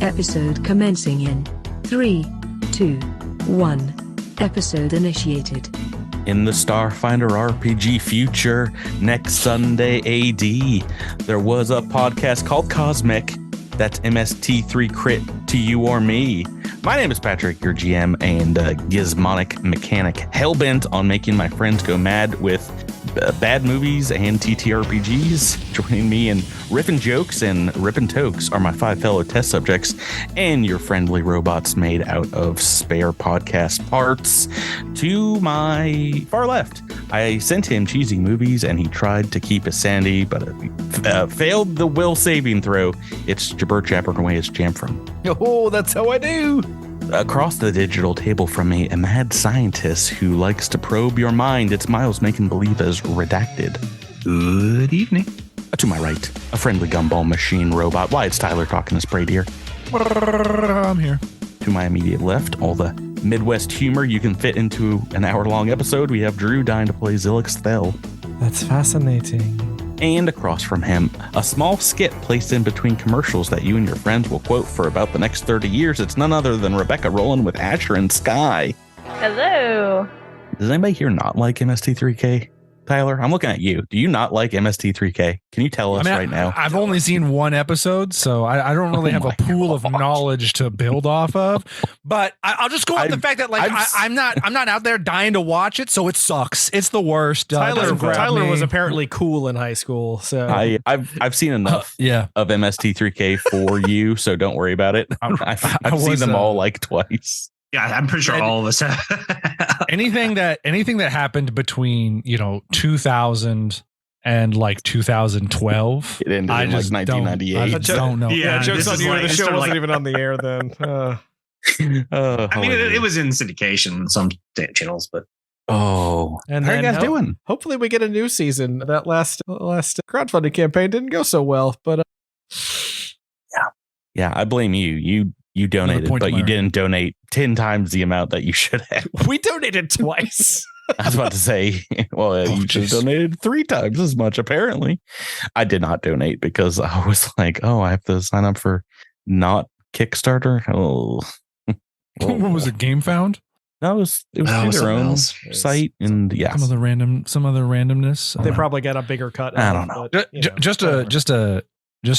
Episode commencing in 3, 2, 1. Episode initiated. In the Starfinder RPG future, next Sunday AD, there was a podcast called Cosmic. That's MST3 Crit to you or me. My name is Patrick, your GM and gizmonic mechanic, hellbent on making my friends go mad with bad movies and TTRPGs. Joining me in riffing jokes and ripping tokes are my 5 fellow test subjects and your friendly robots made out of spare podcast parts. To my far left, I sent him cheesy movies and he tried to keep his sanity, but failed the will saving throw. It's Jabber Japper away his jam from. Oh, that's how I do. Across the digital table from me, a mad scientist who likes to probe your mind. It's Miles making believe as Redacted. Good evening. To my right, a friendly gumball machine robot. Why, it's Tyler talking to Spray Deer. I'm here. To my immediate left, all the Midwest humor you can fit into an hour-long episode. We have Drew dying to play Zilix Thel. That's fascinating. And across from him, a small skit placed in between commercials that you and your friends will quote for about the next 30 years. It's none other than Rebecca rolling with Asher and Sky. Hello. Does anybody here not like MST3K? Tyler, I'm looking at you. Do you not like MST3K? Can you tell us right now? I've only seen one episode, so I don't really have a pool of knowledge to build off of. But I'll just go on the fact that I'm not out there dying to watch it, so it sucks. It's the worst. Tyler was apparently cool in high school, so I've seen enough of MST3K for you, so don't worry about it. I've seen them all like twice. Yeah, I'm pretty sure all of us have. anything that happened between 2000 and like 2012. It ended in like 1998. I don't know. Yeah, jokes on you. The show wasn't even on the air then. I mean, it was in syndication on some channels, but and how are you guys doing? Hopefully, we get a new season. That last crowdfunding campaign didn't go so well, but yeah, I blame you. You donated, but you didn't donate 10 times the amount that you should have. We donated twice. I was about to say, well, you should have donated 3 times as much, apparently. I did not donate because I was like, I have to sign up for not Kickstarter. What was it, Game Found? No, it was through their own site. And some other randomness. They probably got a bigger cut. I don't know. Just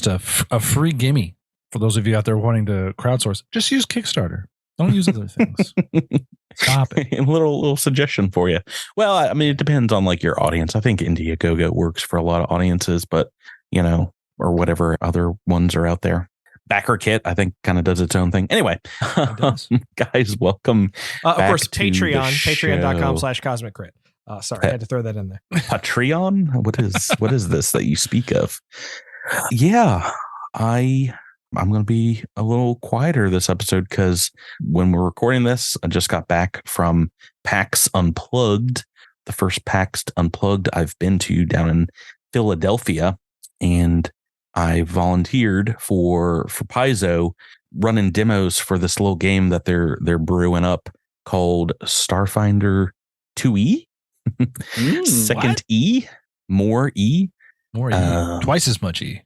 a free gimme. For those of you out there wanting to crowdsource, just use Kickstarter. Don't use other things. Stop it. A little suggestion for you. Well, I mean, it depends on like your audience. I think Indiegogo works for a lot of audiences, but or whatever other ones are out there. Backer Kit, I think, kind of does its own thing. Anyway, guys, welcome. Of course, patreon.com/cosmic crit. Sorry, I had to throw that in there. Patreon? What is this that you speak of? Yeah, I'm going to be a little quieter this episode because when we're recording this, I just got back from PAX Unplugged, the first PAX Unplugged I've been to down in Philadelphia, and I volunteered for Paizo running demos for this little game that they're brewing up called Starfinder 2E, second what? E, more E, twice as much E.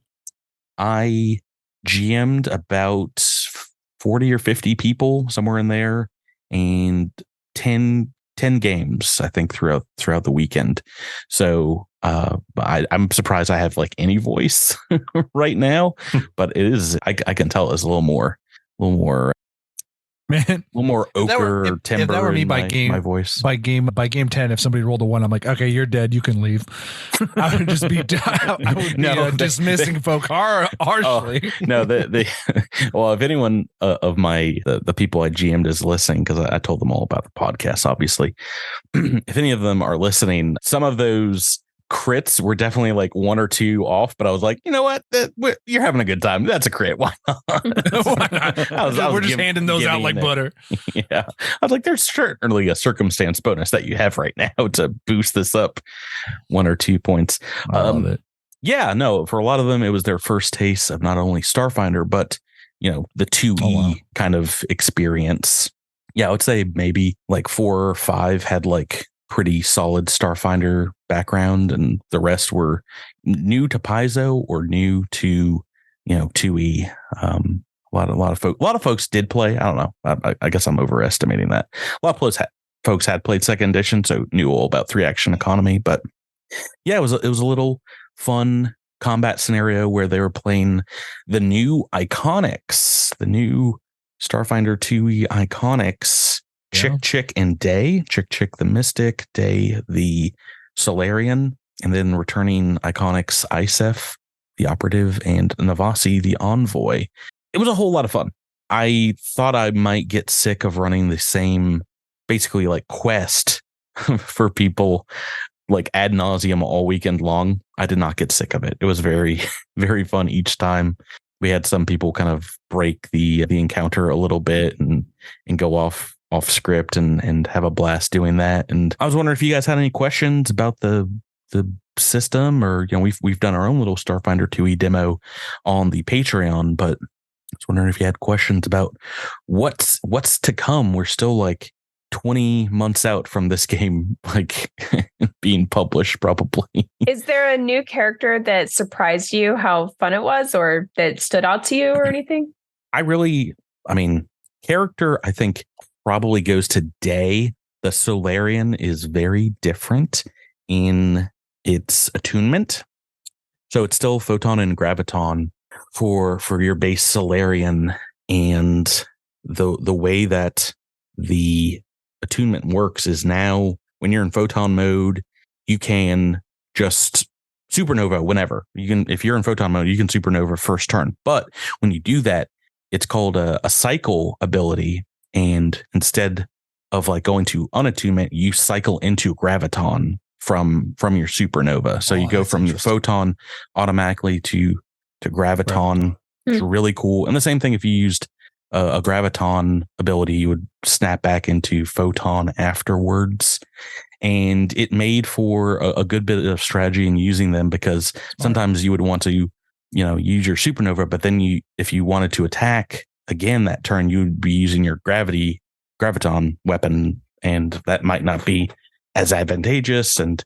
I GM'd about 40 or 50 people, somewhere in there, and 10 games, I think, throughout the weekend. So I'm surprised I have like any voice right now, but it is, I can tell it's a little more man, a little more ochre timbre. If that were me my voice by game 10, if somebody rolled a 1, I'm like, okay, you're dead, you can leave. I would just be dismissing folk harshly. Well, if anyone of the people I GM'd is listening, because I told them all about the podcast, obviously, if any of them are listening, some of those crits were definitely like 1 or 2 off, but I was like, you know what? You're having a good time. That's a crit. Why not? We're just handing those out like butter. Yeah. I was like, there's certainly a circumstance bonus that you have right now to boost this up 1 or 2 points. I love it. Yeah, no, for a lot of them, it was their first taste of not only Starfinder, but, the 2E kind of experience. Yeah, I would say maybe like 4 or 5 had like pretty solid Starfinder background, and the rest were new to Paizo or new to 2E. A lot of folks did play. I don't know. I guess I'm overestimating that. A lot of folks had played second edition, so knew all about 3-action economy. But yeah, it was a little fun combat scenario where they were playing the new iconics, the new Starfinder 2e iconics, Chick and Day. Chick the Mystic, Day the Solarian, and then returning iconics Isef, the Operative, and Navasi, the Envoy. It was a whole lot of fun. I thought I might get sick of running the same, basically like quest for people like ad nauseum all weekend long. I did not get sick of it. It was very, very fun each time. We had some people kind of break the encounter a little bit and go off script and have a blast doing that. And I was wondering if you guys had any questions about the system, or we've done our own little Starfinder 2e demo on the Patreon, but I was wondering if you had questions about what's to come. We're still like 20 months out from this game like being published, probably. Is there a new character that surprised you how fun it was, or that stood out to you or anything? Character I think probably goes to Day. The Solarian is very different in its attunement, so it's still photon and graviton for your base Solarian, and the way that the attunement works is now when you're in photon mode, you can just supernova whenever you can. If you're in photon mode, you can supernova first turn, but when you do that, it's called a cycle ability, and instead of like going to unattunement, you cycle into graviton from your supernova. So you go from the photon automatically to graviton. It's really cool. And the same thing if you used a graviton ability, you would snap back into photon afterwards. And it made for a good bit of strategy in using them, because sometimes you would want to, use your supernova, but then if you wanted to attack again that turn, you would be using your graviton weapon, and that might not be as advantageous. And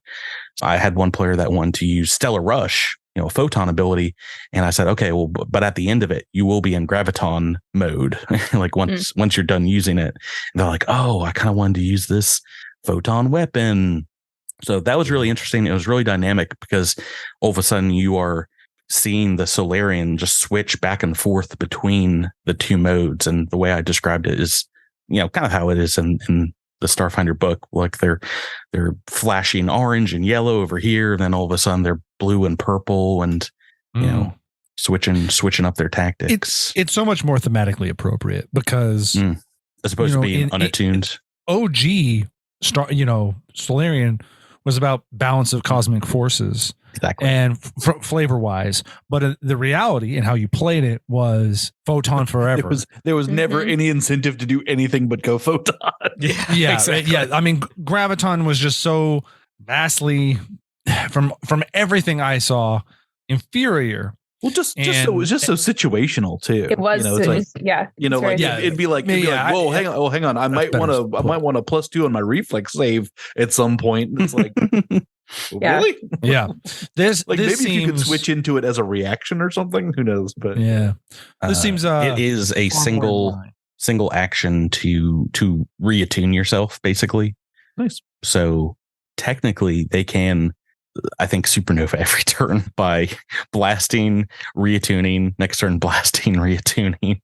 I had one player that wanted to use Stellar Rush, a photon ability, and I said, okay, well, but at the end of it, you will be in graviton mode, like once you're done using it. And they're like, oh, I kind of wanted to use this photon weapon. So that was really interesting. It was really dynamic, because all of a sudden you are seeing the Solarian just switch back and forth between the two modes. And the way I described it is, kind of how it is in the Starfinder book. Like they're flashing orange and yellow over here, and then all of a sudden they're blue and purple, and switching up their tactics. It's so much more thematically appropriate, because as opposed to being unattuned. OG Solarian was about balance of cosmic forces. Exactly. And flavor wise, but the reality and how you played it was photon forever. There was never any incentive to do anything but go photon. Yeah. Exactly. Yeah. I mean, graviton was just so vastly, from everything I saw, inferior. Well, just so situational too. It was, it'd be like, whoa, hang on. I might want a +2 on my reflex save at some point. It's like, really? Yeah. This maybe seems, if you could switch into it as a reaction or something, who knows? But yeah, this seems it is a single action to reattune yourself, basically. Nice. So technically they can, I think, supernova every turn by blasting, reattuning, next turn blasting, reattuning.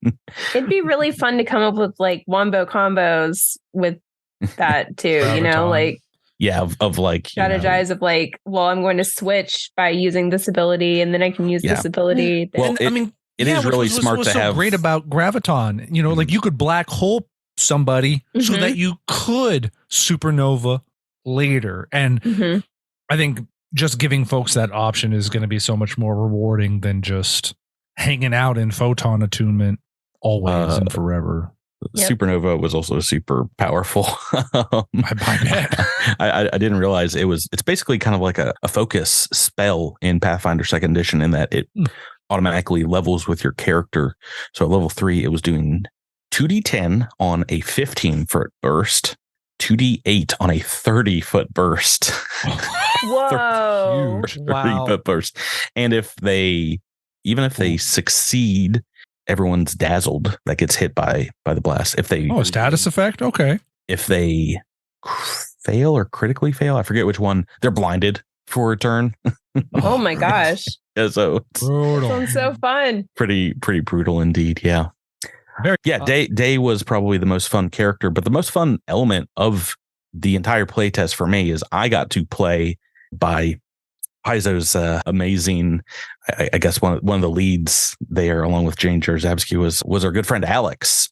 It'd be really fun to come up with like wombo combos with that too, of like strategize of like, well, I'm going to switch by using this ability, and then I can use this ability. Well, it is really smart to have. Great about graviton, like you could black hole somebody so that you could supernova later, and I think just giving folks that option is going to be so much more rewarding than just hanging out in photon attunement always and forever. Yep. Supernova was also super powerful. I didn't realize it's basically kind of like a focus spell in Pathfinder 2nd Edition, in that it automatically levels with your character. So at level 3, it was doing 2d10 on a 15-foot burst, 2d8 on a 30-foot burst. Whoa! Huge. Wow. 30-foot burst. And if they succeed everyone's dazzled that gets hit by the blast. If they a status effect, okay. If they fail or critically fail, I forget which one, they're blinded for a turn. Oh my gosh. Yeah, so brutal. Sounds so fun. Pretty brutal indeed. Yeah. Day was probably the most fun character, but the most fun element of the entire playtest for me is I got to play by Paizo's amazing, I guess one of the leads there, along with Jane Jarzabski, was our good friend Alex,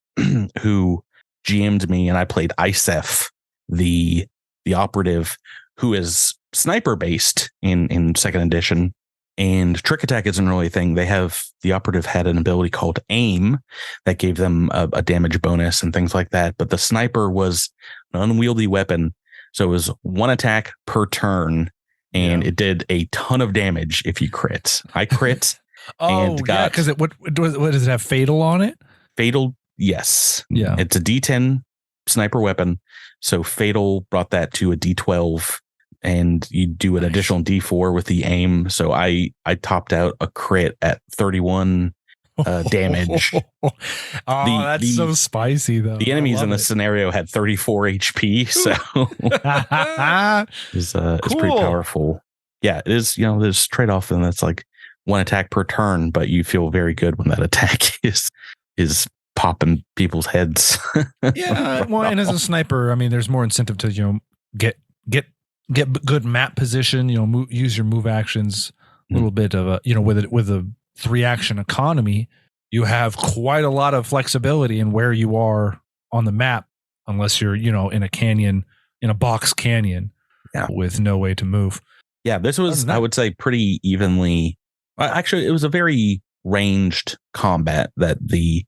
who GM'd me, and I played Isef, the operative, who is sniper based in second edition. And trick attack isn't really a thing. The operative had an ability called aim that gave them a damage bonus and things like that. But the sniper was an unwieldy weapon. So it was one attack per turn, and it did a ton of damage if you crit. I crit. Because what does it have? Fatal on it? Fatal, yes. Yeah. It's a D10 sniper weapon. So fatal brought that to a D12. And you do an additional D4 with the aim. So I topped out a crit at 31 damage. That's so spicy, though. The enemies in the scenario had 34 HP. So it's pretty powerful. Yeah, it is. There's trade-off, and that's like one attack per turn, but you feel very good when that attack is popping people's heads. Yeah, well, and as a sniper, I mean, there's more incentive to get good map position, use your move actions, a little bit of a, with a 3-action economy, you have quite a lot of flexibility in where you are on the map, unless you're, in a canyon, in a box canyon with no way to move. Yeah, this was, I would say, pretty evenly. Actually, it was a very ranged combat that the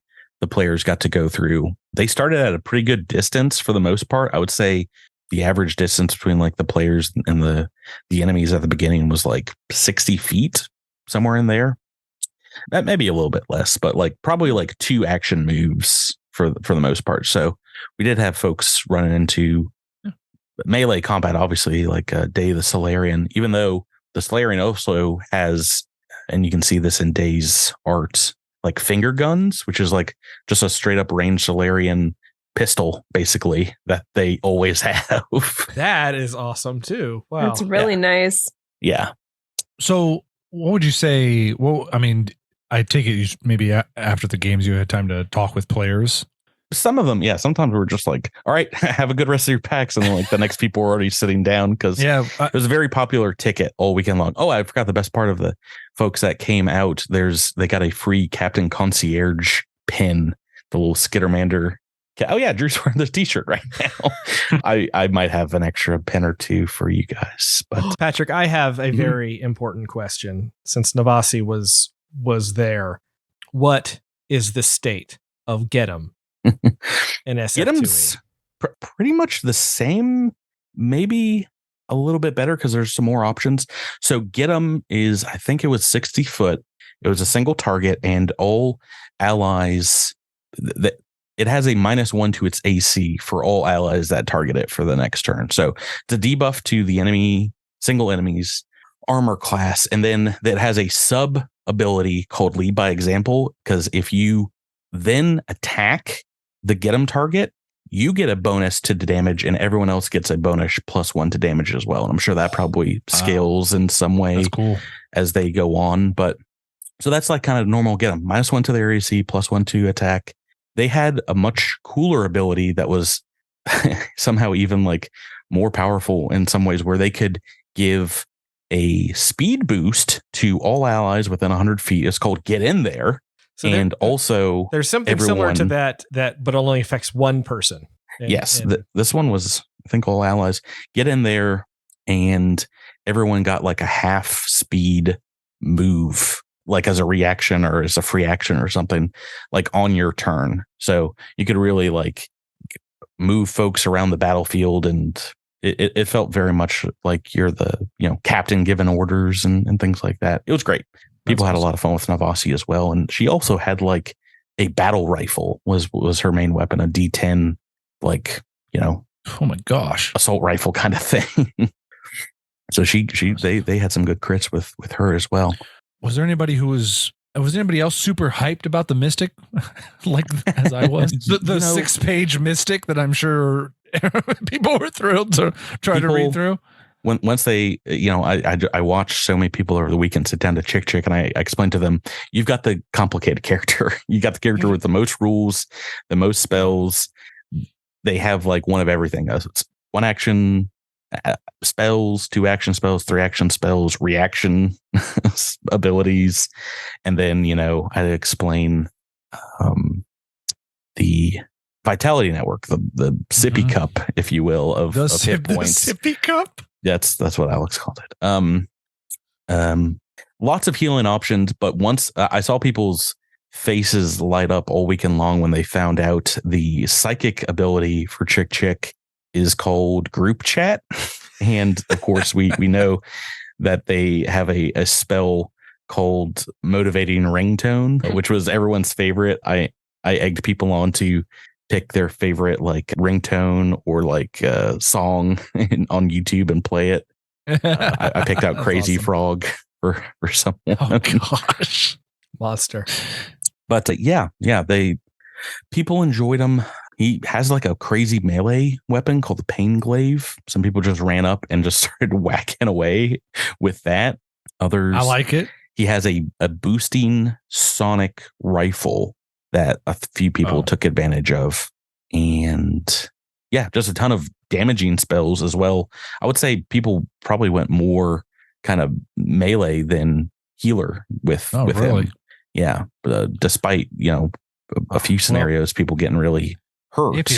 players got to go through. They started at a pretty good distance for the most part. I would say the average distance between like the players and the enemies at the beginning was like 60 feet, somewhere in there. That may be a little bit less, but like probably like 2 action moves for the most part. So we did have folks running into melee combat, obviously, like Day the Solarian, even though the Solarian also has, and you can see this in Day's art, like finger guns, which is like just a straight up range Solarian pistol, basically, that they always have. That is awesome too. Wow, that's really nice. Yeah. So what would you say? Well, I mean, I take it maybe after the games you had time to talk with players. Some of them, yeah. Sometimes we were just like, all right, have a good rest of your packs. And then like the next people were already sitting down because it was a very popular ticket all weekend long. Oh, I forgot the best part of the folks that came out. They got a free Captain Concierge pin, the little Skittermander. Oh yeah, Drew's wearing this t-shirt right now. I might have an extra pin or two for you guys. But Patrick, I have a very important question since Navasi was there. What is the state of Get 'em in SF2E? Get 'em's pretty much the same, maybe a little bit better because there's some more options. So Get 'em is, I think it was 60 foot. It was a single target, and all allies that it has a -1 to its AC for all allies that target it for the next turn. So it's a debuff to the single enemy's armor class. And then that has a sub ability called Lead by Example, because if you then attack the Get 'em target, you get a bonus to the damage, and everyone else gets a bonus +1 to damage as well. And I'm sure that probably scales in some way as they go on. But so that's like kind of normal Get 'em. -1 to their AC, +1 to attack. They had a much cooler ability that was somehow even like more powerful in some ways, where they could give a speed boost to all allies within 100 feet. It's called Get In There. So and also there's something similar to that, but only affects one person. This one was, I think, all allies. Get In There, and everyone got like a half speed move, like as a reaction or as a free action or something, like on your turn. So you could really like move folks around the battlefield, and it felt very much like you're the captain giving orders and things like that. It was great. People had a lot of fun with Navasi as well. And she also had like a battle rifle was her main weapon, a D10, like, oh my gosh, assault rifle kind of thing. So they had some good crits with her as well. Was there anybody who was Was anybody else super hyped about the Mystic, like as I was? The 6-page Mystic that I'm sure people were thrilled to try to read through. Once they, I watched so many people over the weekend sit down to Chick, and I explained to them, you've got the complicated character. You got the character with the most rules, the most spells. They have like one of everything. It's 1 action spells, 2 action spells, 3 action spells, reaction abilities. And then, I explain the Vitality Network, the sippy cup, if you will, of hit points. The sippy cup? That's what Alex called it. Lots of healing options, but once I saw people's faces light up all weekend long when they found out the psychic ability for Chick is called group chat. And of course we know that they have a spell called motivating ringtone, which was everyone's favorite. I egged people on to pick their favorite like ringtone or like song on YouTube and play it. I picked out Crazy awesome. Frog for someone. Oh gosh. Monster. But people enjoyed him. He has like a crazy melee weapon called the Pain Glaive. Some people just ran up and just started whacking away with that. Others, I like it. He has a boosting sonic rifle that a few people took advantage of. And just a ton of damaging spells as well. I would say people probably went more kind of melee than healer with really? Him. Yeah. Despite, a few scenarios, people getting really hurt.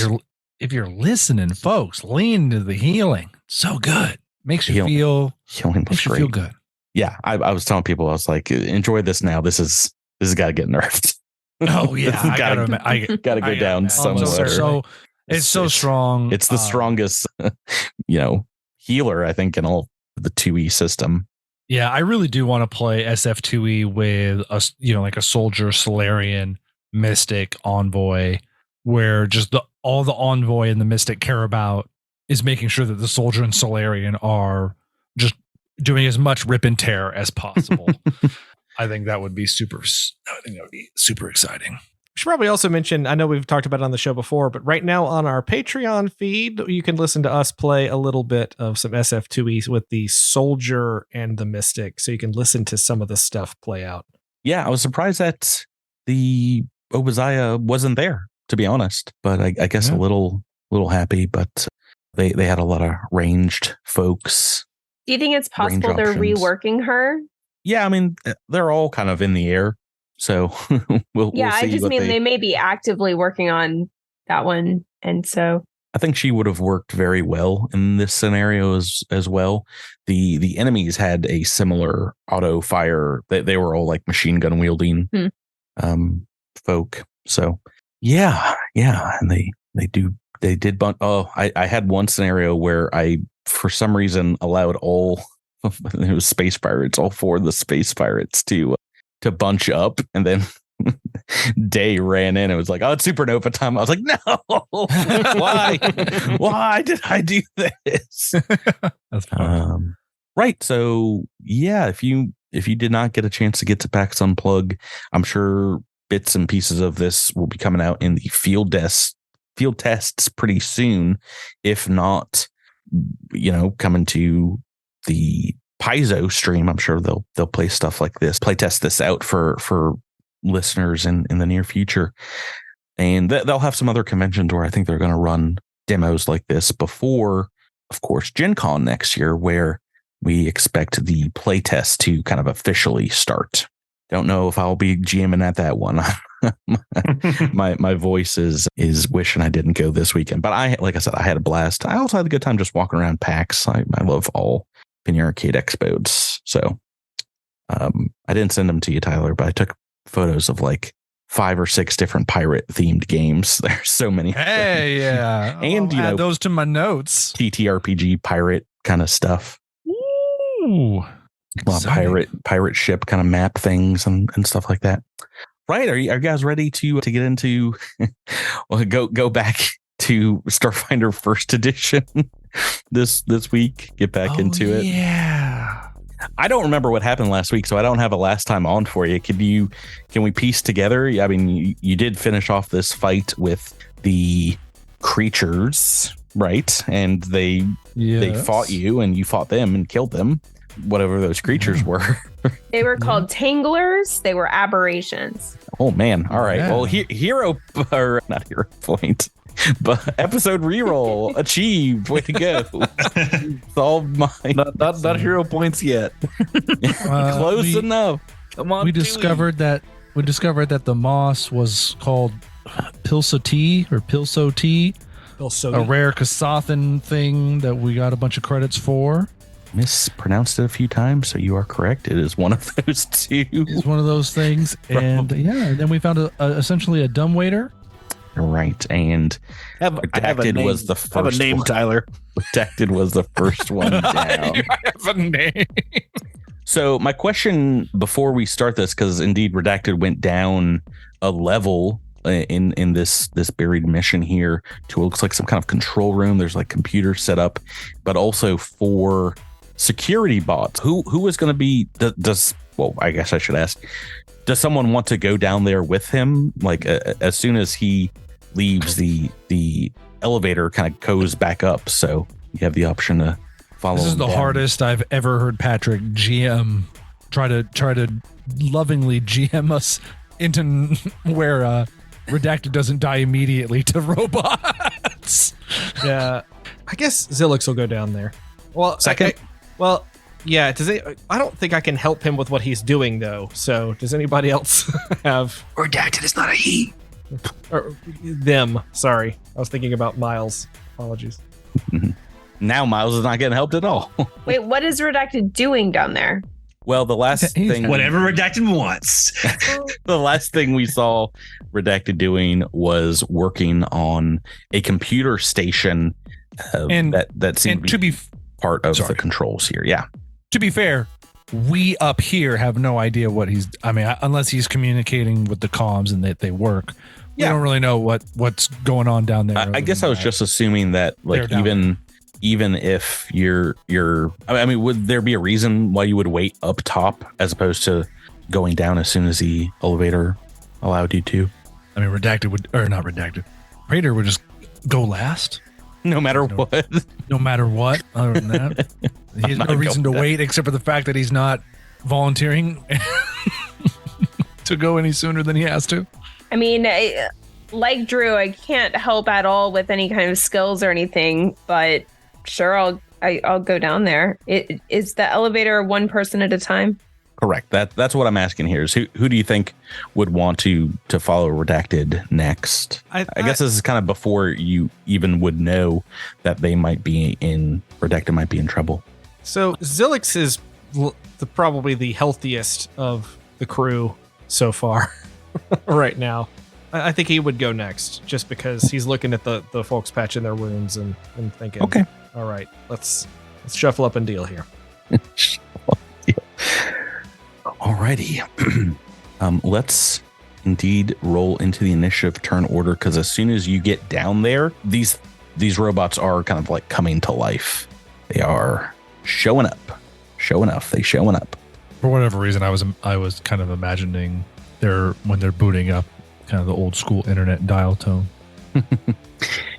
If you're listening, folks, lean to the healing. So good. Makes you feel good. Yeah. I was telling people, I was like, enjoy this now. This is got to get nerfed. Oh yeah. I gotta go down somewhere. So it's so strong. It's the strongest, healer, I think, in all the 2E system. Yeah, I really do want to play SF2E with like a soldier, Solarian, Mystic, Envoy, where just all the Envoy and the Mystic care about is making sure that the soldier and Solarian are just doing as much rip and tear as possible. I think that would be super exciting. We should probably also mention, I know we've talked about it on the show before, but right now on our Patreon feed, you can listen to us play a little bit of some SF2Es with the Soldier and the Mystic, so you can listen to some of the stuff play out. Yeah, I was surprised that the Obadiah wasn't there, to be honest, but I guess a little happy, but they had a lot of ranged folks. Do you think it's possible they're reworking her? Yeah, I mean, they're all kind of in the air. So we'll see. I just mean they may be actively working on that one. And so I think she would have worked very well in this scenario as well. The enemies had a similar auto fire. They were all like machine gun wielding folk. So yeah. And they did I had one scenario where I, for some reason, allowed all it was space pirates, all 4 of the space pirates to bunch up, and then Day ran in and was like, "Oh, it's supernova time." I was like, "No, why did I do this?" That's fun. Right. So yeah, if you did not get a chance to get to PAX Unplug, I'm sure bits and pieces of this will be coming out in the field tests pretty soon. If not, coming to the Paizo stream, I'm sure they'll play stuff like this, play test this out for listeners in the near future. And they'll have some other conventions where I think they're going to run demos like this before, of course, Gen Con next year, where we expect the play test to kind of officially start. Don't know if I'll be GMing at that one. my voice is wishing I didn't go this weekend, but like I said, I had a blast. I also had a good time just walking around PAX. I love all Penny Arcade Expos. So I didn't send them to you, Tyler, but I took photos of like 5 or 6 different pirate themed games. There's so many. Hey, yeah. And I'll add those to my notes. TTRPG pirate kind of stuff. Ooh. Pirate ship kind of map things and stuff like that. Right. Are you guys ready to get into go back to Starfinder First Edition this week? Get back into it. Yeah. I don't remember what happened last week, so I don't have a last time on for you. Can we piece together? I mean, you did finish off this fight with the creatures, right? And they fought you, and you fought them and killed them, whatever those creatures were. They were called tanglers. They were aberrations. Oh man! All right. Yeah. Well, not hero point. But episode reroll achieved. Way to go! Solved mine. Not hero points yet. Close enough. Come on. We discovered that the moss was called Pilso tea or Pilso tea, a rare Kasathan thing that we got a bunch of credits for. Mispronounced it a few times, so you are correct. It is one of those two. It's one of those things, and then we found essentially a dumbwaiter. Right, and Redacted was the first. Have a name, one. Tyler. Redacted was the first one down. I have a name. So my question before we start this, because indeed Redacted went down a level in this buried mission here to what looks like some kind of control room. There's like computers set up, but also for security bots. Who is going to be well, I guess I should ask. Does someone want to go down there with him? Like as soon as he leaves, the elevator kind of goes back up, so you have the option to follow. This is the hardest I've ever heard Patrick GM try to lovingly GM us into where Redacted doesn't die immediately to robots. Yeah, I guess Zilix will go down there. Well, second. Yeah, I don't think I can help him with what he's doing, though. So, does anybody else have... Redacted is not a he. Or them, sorry. I was thinking about Miles. Apologies. Now Miles is not getting helped at all. Wait, what is Redacted doing down there? Well, the last thing... Whatever Redacted wants. The last thing we saw Redacted doing working on a computer station that seemed to be part of the controls here. Yeah. To be fair, we up here have no idea what unless he's communicating with the comms and that they work. We don't really know what's going on down there. I guess I was just assuming that, like, even if you're, I mean, would there be a reason why you would wait up top as opposed to going down as soon as the elevator allowed you to? I mean, not Redacted. Praetor would just go last. No matter what. No matter what. Other than that, he has no reason to wait except for the fact that he's not volunteering to go any sooner than he has to. I mean, like Drew, I can't help at all with any kind of skills or anything, but sure, I'll go down there. Is the elevator one person at a time? Correct. That's what I'm asking here is who do you think would want to follow Redacted next? I guess this is kind of before you even would know that they might be Redacted might be in trouble. So Zilix is probably the healthiest of the crew so far right now. I think he would go next just because he's looking at the folks patching their wounds and thinking, okay, all right, let's shuffle up and deal here. Alrighty. Let's indeed roll into the initiative turn order, because as soon as you get down there, these robots are kind of like coming to life. They are showing up. They showing up. For whatever reason, I was kind of imagining when they're booting up, kind of the old school internet dial tone.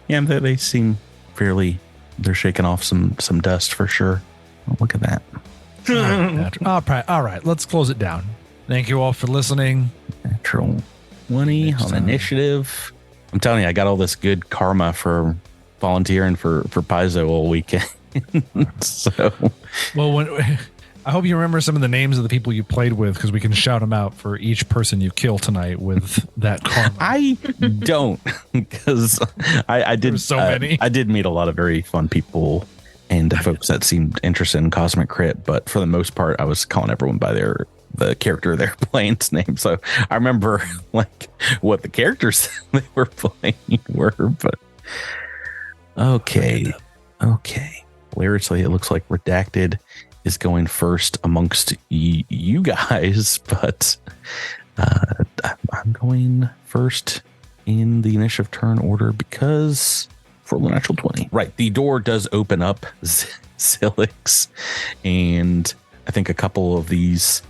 Yeah, they seem fairly. They're shaking off some dust for sure. Oh, look at that. All right, let's close it down. Thank you all for listening. Natural 20 on initiative. I'm telling you, I got all this good karma for volunteering for Paizo all weekend. So, well, I hope you remember some of the names of the people you played with, because we can shout them out for each person you kill tonight with that karma. I don't, because I did so many. I did meet a lot of very fun people and folks that seemed interested in Cosmic Crit, but for the most part, I was calling everyone by the character they're playing's name. So I remember like what the characters they were playing were, but okay. Hilariously, it looks like Redacted is going first amongst you guys, but I'm going first in the initiative turn order because for the natural 20. Right, the door does open up, Zilix, and I think a couple of these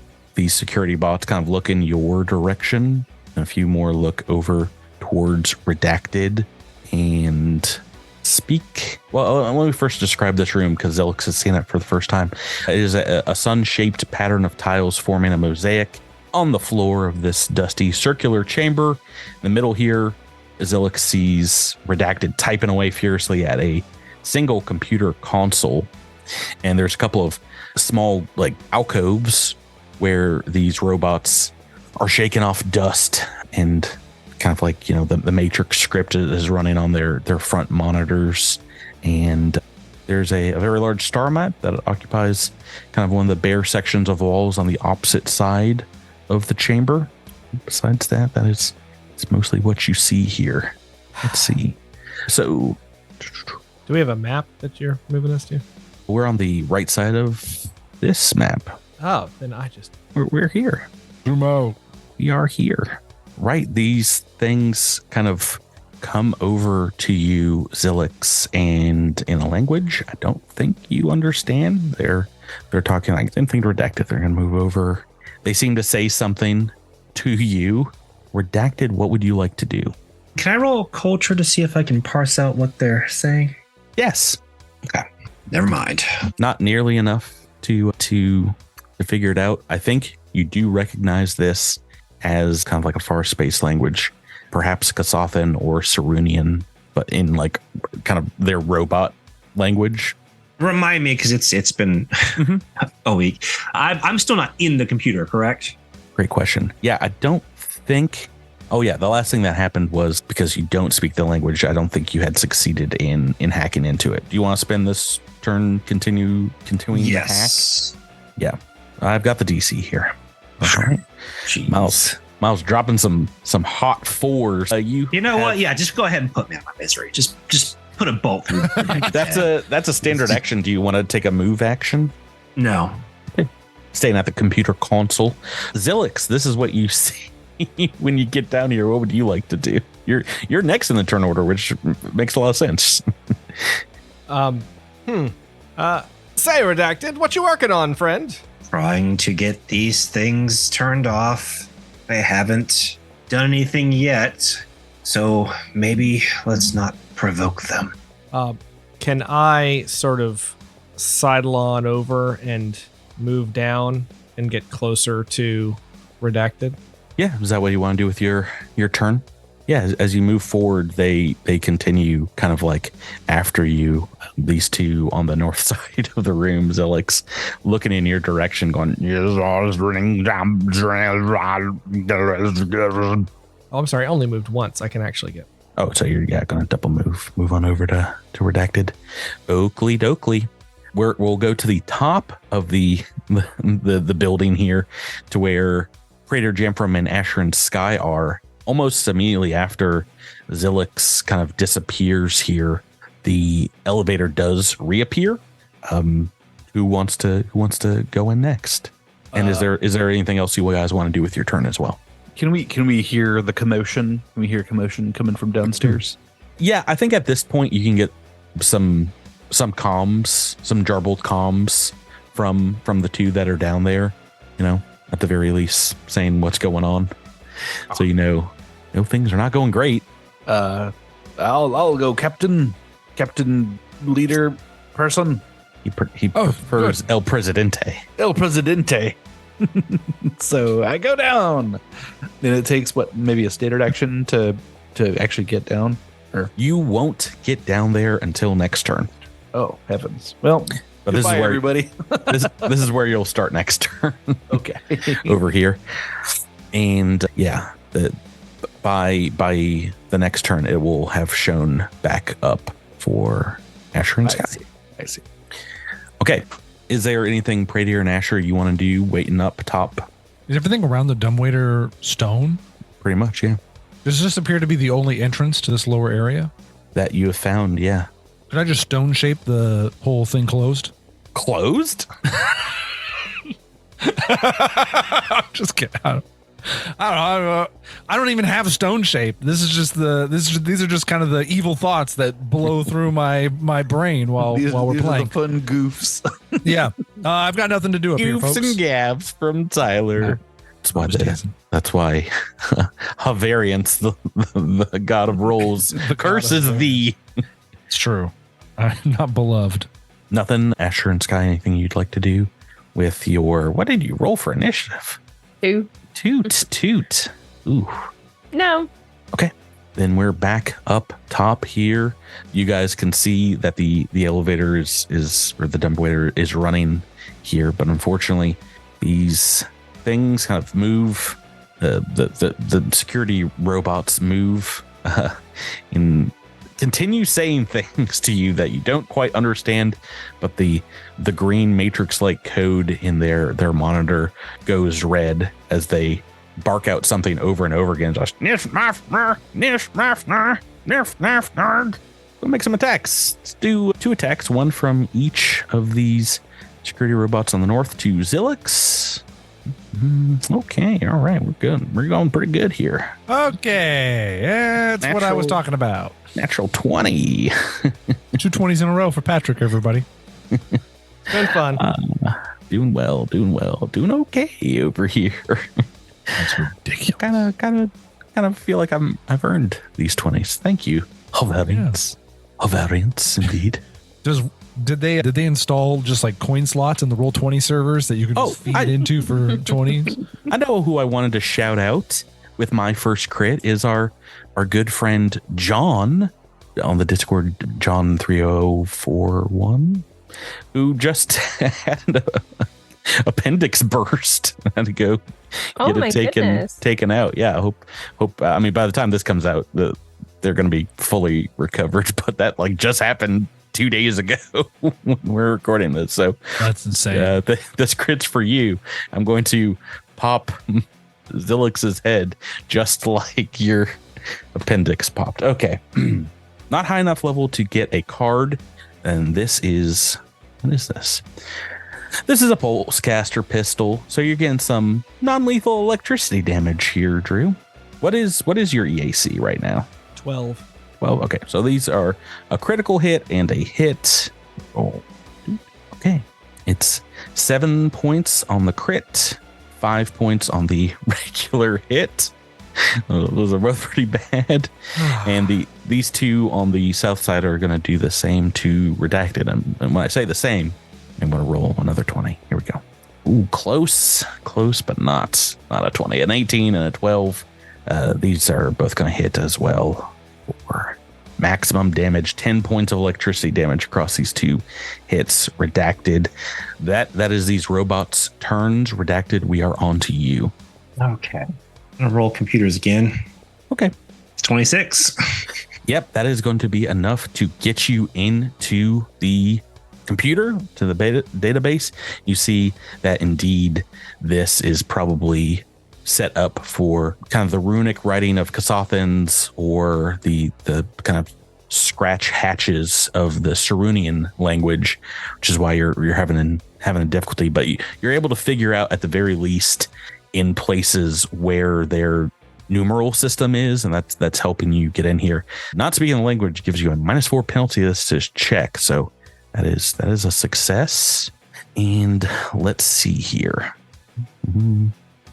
security bots kind of look in your direction, and a few more look over towards Redacted and speak. Well, let me first describe this room because Zilix has seen it for the first time. It is a sun-shaped pattern of tiles forming a mosaic on the floor of this dusty circular chamber. In the middle here, Zilix sees Redacted typing away furiously at a single computer console, and there's a couple of small like alcoves where these robots are shaking off dust, and kind of like, you know, the Matrix script is running on their front monitors. And there's a very large star map that occupies kind of one of the bare sections of walls on the opposite side of the chamber. Besides that, it's mostly what you see here. Let's see. So, do we have a map that you're moving us to? We're on the right side of this map. Oh, then we're here. Sumo. We are here. Right, these things kind of come over to you, Zilix, and in a language I don't think you understand. They're talking like same thing to Redacted. They're gonna move over. They seem to say something to you. Redacted, what would you like to do? Can I roll culture to see if I can parse out what they're saying? Yes. Okay. Never mind. Not nearly enough to figure it out. I think you do recognize this as kind of like a far space language, perhaps Kasathan or Sarunian, but in like kind of their robot language. Remind me, because it's been a week. I'm still not in the computer, correct? Great question. Yeah, I don't think. Oh yeah, the last thing that happened was because you don't speak the language. I don't think you had succeeded in hacking into it. Do you want to spend this turn continuing the hack? Yeah, I've got the DC here. All right. Miles dropping some hot fours. You know what? Yeah, just go ahead and put me on my misery. Just put a bolt through. That's a standard action. Do you want to take a move action? No. Okay. Staying at the computer console. Zilix, this is what you see when you get down here. What would you like to do? You're next in the turn order, which makes a lot of sense. Say, Redacted, what you working on, friend? Trying to get these things turned off. They haven't done anything yet, so maybe let's not provoke them. Can I sort of sidle on over and move down and get closer to Redacted? Yeah, is that what you want to do with your turn? Yeah, as you move forward, they continue kind of like after you. These two on the north side of the room, Zilix, looking in your direction, going, oh, I'm sorry, I only moved once. I can actually get. Oh, so you're going to double move on over to Redacted. Oakley dokley. We'll go to the top of the building here, to where Crater Jamfram and Asher and Sky are. Almost immediately after Zilix kind of disappears here, the elevator does reappear. Who wants to go in next? And is there anything else you guys want to do with your turn as well? Can we hear the commotion? Can we hear commotion coming from downstairs? Yeah, I think at this point you can get some comms, some jarbled comms from the two that are down there. You know, at the very least, saying what's going on. So you know things are not going great. I'll go, Captain Leader Person. He prefers good. El Presidente. El Presidente. So I go down. And it takes maybe a standard action to actually get down. Or you won't get down there until next turn. Oh heavens! Well, but this is where everybody. this is where you'll start next turn. Okay, over here, and yeah, by the next turn, it will have shown back up for Asher and Sky. I see. Okay, is there anything Pradier and Asher you want to do waiting up top? Is everything around the dumbwaiter stone? Pretty much, yeah. Does this appear to be the only entrance to this lower area that you have found? Yeah. Could I just stone shape the whole thing closed? Closed? I'm just kidding. I don't know. I don't even have a stone shape. This is just these are just kind of the evil thoughts that blow through my brain while we're playing. Are the fun goofs. Yeah. I've got nothing to do up here, folks. Goofs and gabs from Tyler. That's why Havariance, the god of rolls, the curses thee. It's true. I'm not beloved. Nothing, Asher and Sky, anything you'd like to do with your, what did you roll for initiative? 2. Toot. Ooh. No. Okay. Then we're back up top here. You guys can see that the elevator is or the dumbwaiter is running here, but unfortunately these things kind of move. The security robots move and continue saying things to you that you don't quite understand, but the green matrix-like code in their monitor goes red as they bark out something over and over again. Just we'll make some attacks. Let's do 2 attacks, one from each of these security robots on the north to Zilix. Okay, all right, we're good. We're going pretty good here. Okay, that's what I was talking about. Natural 20. 2 20s in a row for Patrick, everybody. Been fun. Doing well. Doing okay over here. That's ridiculous. Kind of feel like I've earned these 20s. Thank you. Havariance. Havariance, indeed. Did they install just like coin slots in the Roll20 servers that you could just feed into for 20s? I know who I wanted to shout out with my first crit is our good friend John on the Discord, John3041, who just had an appendix burst. I had to go get it taken out. Yeah, hope. I mean, by the time this comes out, they're going to be fully recovered. But that just happened 2 days ago when we're recording this. So that's insane. This crit's for you. I'm going to pop Zilix's head just like your appendix popped. Okay. Not high enough level to get a card. And what is this? This is a pulsecaster pistol. So you're getting some non-lethal electricity damage here, Drew. What is your EAC right now? 12. Well, okay. So these are a critical hit and a hit. Oh, okay. It's 7 points on the crit, 5 points on the regular hit. Those are both pretty bad. And these 2 on the south side are going to do the same to Redacted. And when I say the same, I'm going to roll another 20. Here we go. Ooh, close, but not a 20. An 18 and a 12. These are both going to hit as well for maximum damage. 10 points of electricity damage across these 2 hits. Redacted. That is these robots' turns. Redacted, we are on to you. Okay. I'm going to roll computers again. Okay. It's 26. Yep, that is going to be enough to get you into the computer, to the database. You see that indeed this is probably set up for kind of the runic writing of Kasathans or the kind of scratch hatches of the Sarunian language, which is why you're having a difficulty. But you're able to figure out at the very least in places where their numeral system is, and that's helping you get in here. Not speaking the language gives you a -4 penalty to this check, so that is a success. And let's see here.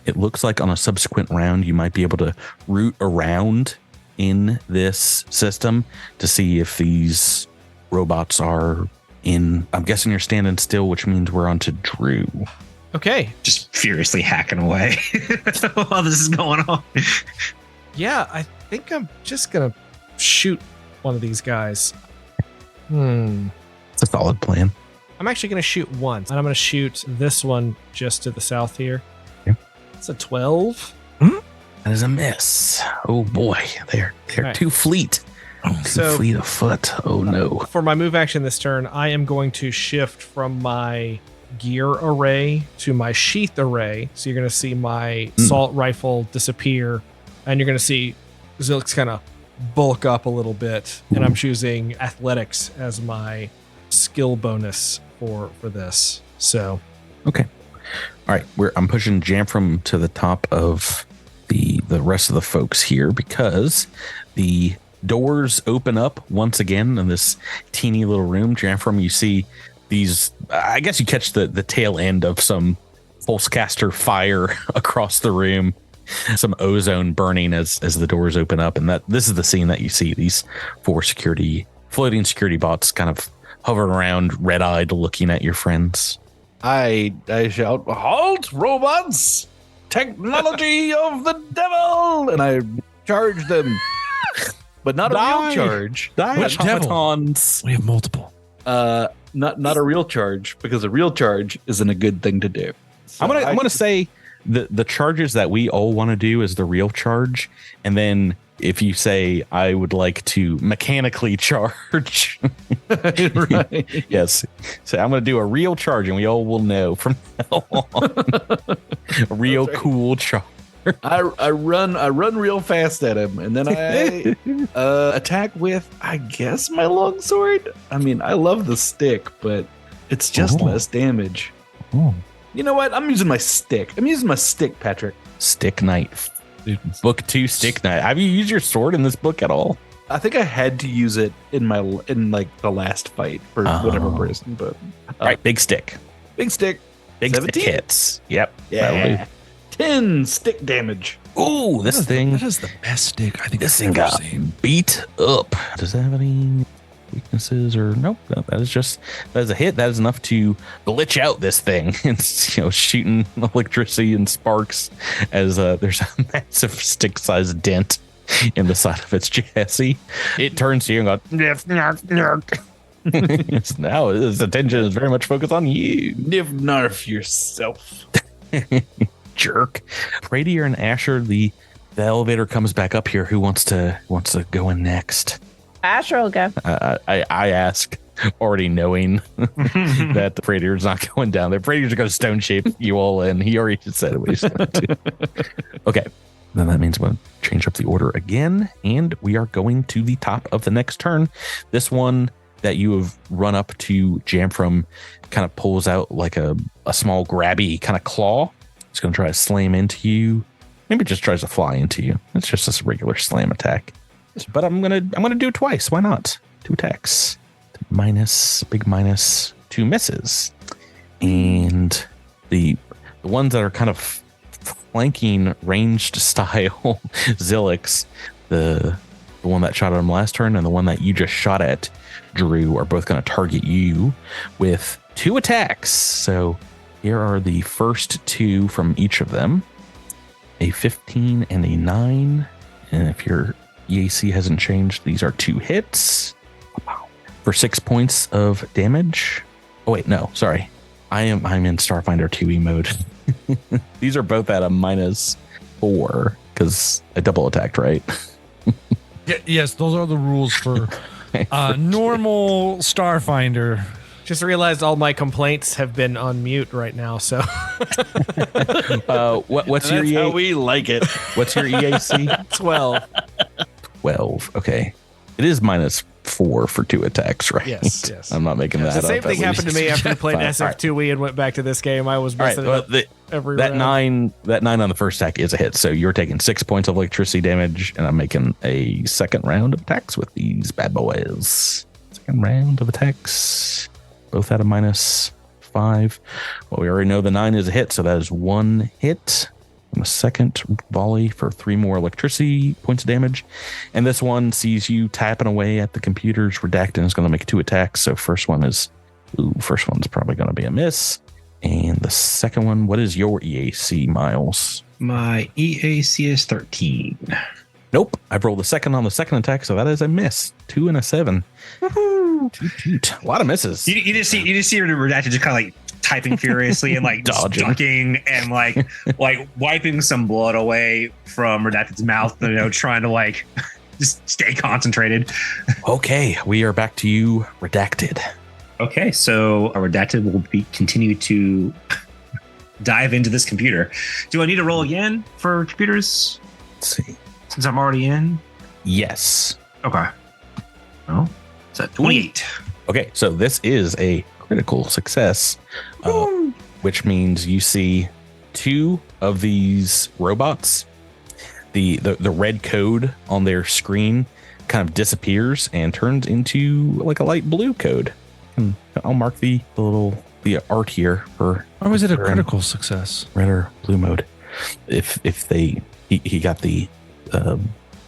It looks like on a subsequent round, you might be able to root around in this system to see if these robots are in. I'm guessing you're standing still, which means we're on to Drew. Okay. Just furiously hacking away while this is going on. Yeah, I think I'm just going to shoot one of these guys. It's a solid plan. I'm actually going to shoot once, and I'm going to shoot this one just to the south here. It's a 12. That is a miss. Oh boy, they're right. too fleet. Too fleet of foot. Oh no. For my move action this turn, I am going to shift from my gear array to my sheath array. So you're going to see my assault rifle disappear, and you're going to see Zilix kind of bulk up a little bit. And I'm choosing athletics as my skill bonus for this. So okay. All right, I'm pushing Jamfram to the top of the rest of the folks here because the doors open up once again in this teeny little room. Jamfram, you see these, I guess you catch the tail end of some pulsecaster fire across the room, some ozone burning as the doors open up. And this is the scene that you see these 4 floating security bots kind of hovering around, red-eyed, looking at your friends. I shout, "Halt, robots! Technology of the devil!" And I charge them. But not a real charge. Which automatons? We have multiple. Not a real charge, because a real charge isn't a good thing to do. So I'm gonna say the charges that we all want to do is the real charge, and then if you say I would like to mechanically charge, right. Yes, so I'm gonna do a real charge, and we all will know from now on. A real cool charge. I run real fast at him, and then I attack with, I guess, my longsword. I mean, I love the stick, but it's just less damage. Ooh. You know what? I'm using my stick. Patrick. Stick knife. Book 2 stick knife. Have you used your sword in this book at all? I think I had to use it in the last fight for whatever reason. But all right, big stick. Big stick Hits. Yep. Yeah. 10 stick damage. Ooh, this thing. That is the best stick I think this thing got beat up. Does it have any weaknesses or nope? No, that is a hit. That is enough to glitch out this thing. It's shooting electricity and sparks as there's a massive stick-sized dent in the side of its chassis. It turns to you and goes, "Narf." Now its attention is very much focused on you. Narf yourself. Jerk. Radier and Asher, the elevator comes back up here. Who wants to go in next? Asher will go. I ask, already knowing that the Radier's not going down there. Radier's going to stone shape you all in. He already said what he's going to do. Okay. Then that means I'm going to change up the order again, and we are going to the top of the next turn. This one that you have run up to jam from kind of pulls out like a small grabby kind of claw. It's going to try to slam into you. Maybe it just tries to fly into you. It's just this regular slam attack. But I'm gonna do it twice. Why not? 2 attacks. Big minus, 2 misses. And the ones that are kind of flanking ranged style Zilix, the one that shot at him last turn and the one that you just shot at, Drew, are both going to target you with 2 attacks. So here are the first 2 from each of them. A 15 and a 9. And if your EAC hasn't changed, these are 2 hits for 6 points of damage. Oh wait, no, sorry. I'm in Starfinder 2E mode. These are both at a -4 because I double attacked, right? Yes, those are the rules for normal Starfinder. Just realized all my complaints have been on mute right now. So, what's your EAC? How we like it. What's your EAC? 12. 12. Okay, it is -4 for 2 attacks, right? Yes. I'm not making that up. The same thing happened to me after we played SF2E and went back to this game. I was messing it up every round. That 9 on the first attack is a hit. So you're taking 6 points of electricity damage, and I'm making a second round of attacks with these bad boys. Second round of attacks. Both at a -5. Well, we already know the 9 is a hit, so that is 1 hit. And a second volley for 3 more electricity points of damage. And this one sees you tapping away at the computer's Redacted and is going to make 2 attacks. So first one's probably going to be a miss. And the second one, what is your EAC, Miles? My EAC is 13. Nope. I've rolled the second on the second attack, so that is a miss. 2 and a 7. Woohoo! A lot of misses. You just see Redacted just kind of like typing furiously and like ducking and like wiping some blood away from Redacted's mouth, trying to like just stay concentrated. Okay, we are back to you, Redacted. Okay, so our Redacted will continue to dive into this computer. Do I need to roll again for computers? Let's see. Since I'm already in? Yes. Okay. Well, it's at 28. Okay, so this is a critical success, which means you see 2 of these robots. The red code on their screen kind of disappears and turns into like a light blue code. I'll mark the art here for. Or was it a critical success? Red or blue mode. If he got the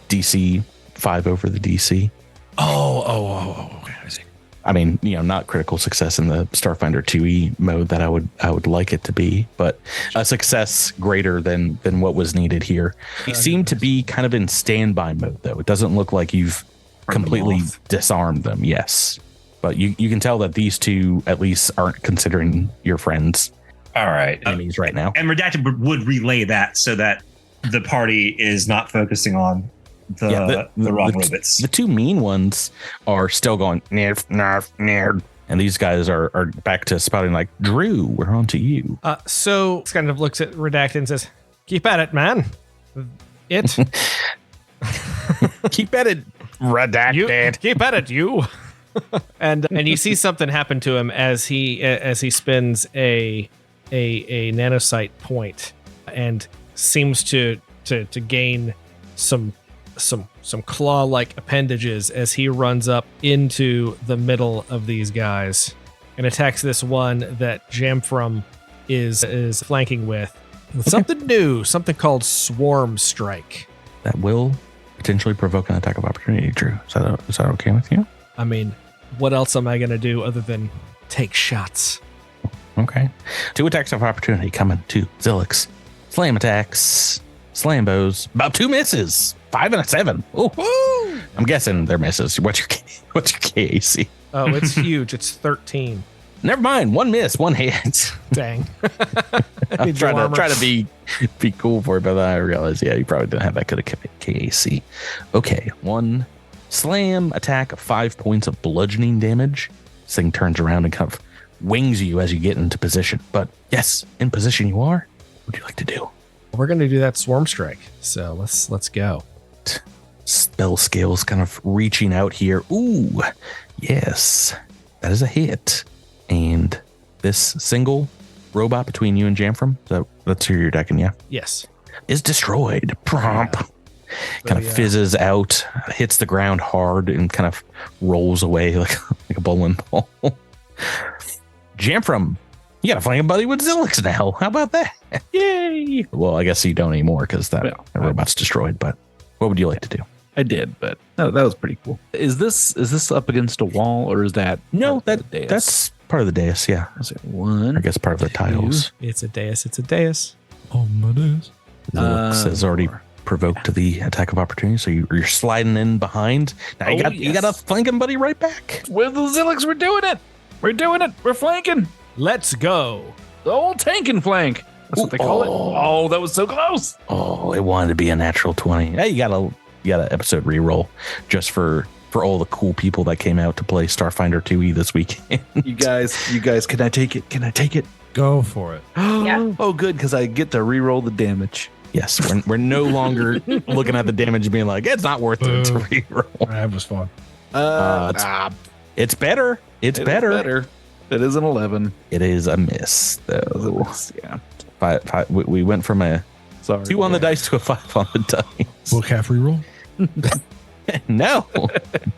DC 5 over the DC. Oh, okay. I see. I mean, not critical success in the Starfinder 2E mode that I would like it to be, but a success greater than what was needed here. You seem to be kind of in standby mode, though. It doesn't look like you've completely disarmed them. Yes, but you can tell that these two at least aren't considering your friends. All right, enemies right now. And Redacted would relay that so that the party is not focusing on the wrong robots. The two mean ones are still going nerf, nerf, nerd. And these guys are back to spouting like, Drew, we're on to you. So kind of looks at Redacted and says, keep at it, man. Keep at it, Redacted. Keep at it, you. and you see something happen to him as he spins a nanosite point and seems to gain some claw-like appendages as he runs up into the middle of these guys and attacks this one that Jamfram is flanking with something new, something called Swarm Strike. That will potentially provoke an attack of opportunity, Drew. Is that okay with you? I mean, what else am I going to do other than take shots? Okay. 2 attacks of opportunity coming to Zilix. Slam attacks. Slam bows. About 2 misses. 5 and a 7. Ooh. I'm guessing they're misses. What's your KAC? Oh, it's huge. It's 13. Never mind. 1 miss, 1 hit. Dang. I'm trying to be cool for it, but I realized, you probably didn't have that good a KAC. Okay. 1 slam attack of 5 points of bludgeoning damage. This thing turns around and kind of wings you as you get into position. But yes, in position you are. What would you like to do? We're going to do that Swarm Strike. So let's go. Spell skills kind of reaching out here. Ooh, yes, that is a hit. And this single robot between you and Jamfram, so that's who you're decking, yeah? Yes. Is destroyed. Prompt. Kind of fizzes out, hits the ground hard, and kind of rolls away like a bowling ball. Jamfram, you got a flanking buddy with Zilix now. How about that? Yay! Well, I guess you don't anymore because that robot's destroyed. But what would you like to do? I did, but that was pretty cool. Is this up against a wall or is that that's part of the dais? Yeah, is it 1? I guess part of the tiles. It's a dais. It's a dais. Oh my days. Zilix has already provoked the attack of opportunity, so you're sliding in behind. Now you got a flanking buddy right back. With the Zilix, we're doing it. We're flanking. Let's go. The old tank and flank. That's what they call it. Oh, that was so close. Oh, it wanted to be a natural 20. Hey, you got an episode reroll just for all the cool people that came out to play Starfinder 2E this weekend. You guys, can I take it? Go for it. Yeah. Oh, good, because I get to reroll the damage. Yes, we're no longer looking at the damage and being like, it's not worth it to reroll. That was fun. It's better. It's better. It is an 11. It is a miss, though. Yeah. Five, we went from a 2 on the dice to a 5 on the dice. Book half reroll? No,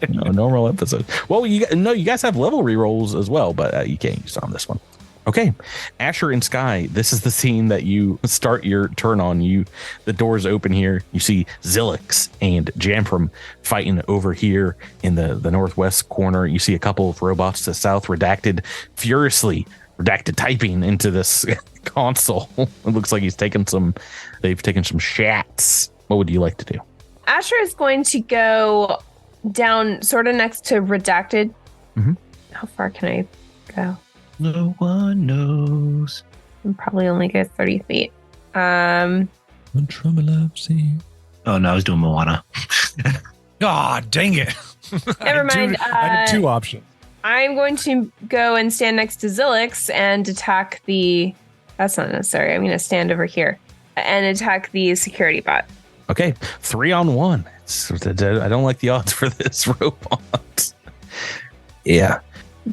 normal episode. Well, you guys have level rerolls as well, but you can't use it on this one. Okay, Asher and Sky, this is the scene that you start your turn on. The doors open here. You see Zilix and Jamfram fighting over here in the northwest corner. You see a couple of robots to the south, Redacted typing into this console. It looks like they've taken some shots. What would you like to do? Asher is going to go down sort of next to Redacted. Mm-hmm. How far can I go? No one knows. I'm probably only go 30 feet. On Trummelapsy. Oh no, I was doing Moana. God dang it. Never mind. I had 2 options. I'm going to go and stand next to Zilix and attack the... That's not necessary. I'm going to stand over here and attack the security bot. Okay, 3 on 1. I don't like the odds for this robot. Yeah.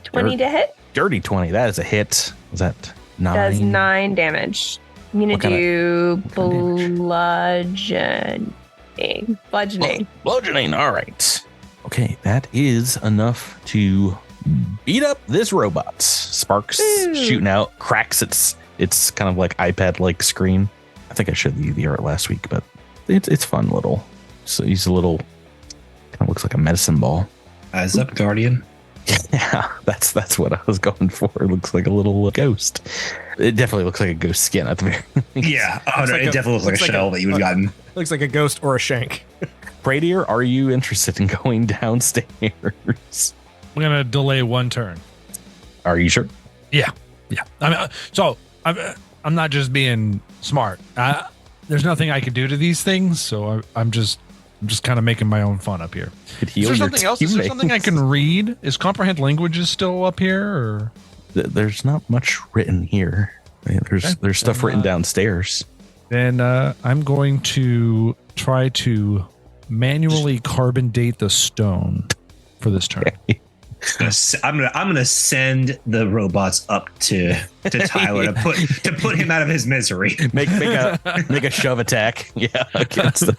20 to hit? Dirty 20. That is a hit. Is that 9? Does 9 damage. I'm going to do bludgeoning. Bludgeoning. All right. Okay, that is enough to beat up this robot. Sparks shooting out, cracks its kind of like iPad-like screen. I think I showed you the art last week, but it's fun little. So he's a little, kind of looks like a medicine ball. Eyes up, Guardian. Yeah, that's what I was going for. It looks like a little ghost. It definitely looks like a ghost skin at the very least. Yeah, it definitely looks like a shell that you would have gotten. Looks like a ghost or a shank. Pradier, are you interested in going downstairs? We're gonna delay one turn. Are you sure? Yeah. I mean, I'm not just being smart. There's nothing I can do to these things, so I'm just kind of making my own fun up here. Is there something else? Is there something I can read? Is comprehend languages still up here? Or there's not much written here. There's stuff written downstairs. Then I'm going to try to manually carbon date the stone for this turn. Okay. I'm gonna send the robots up to Tyler to put him out of his misery. Make a shove attack. Yeah, against them.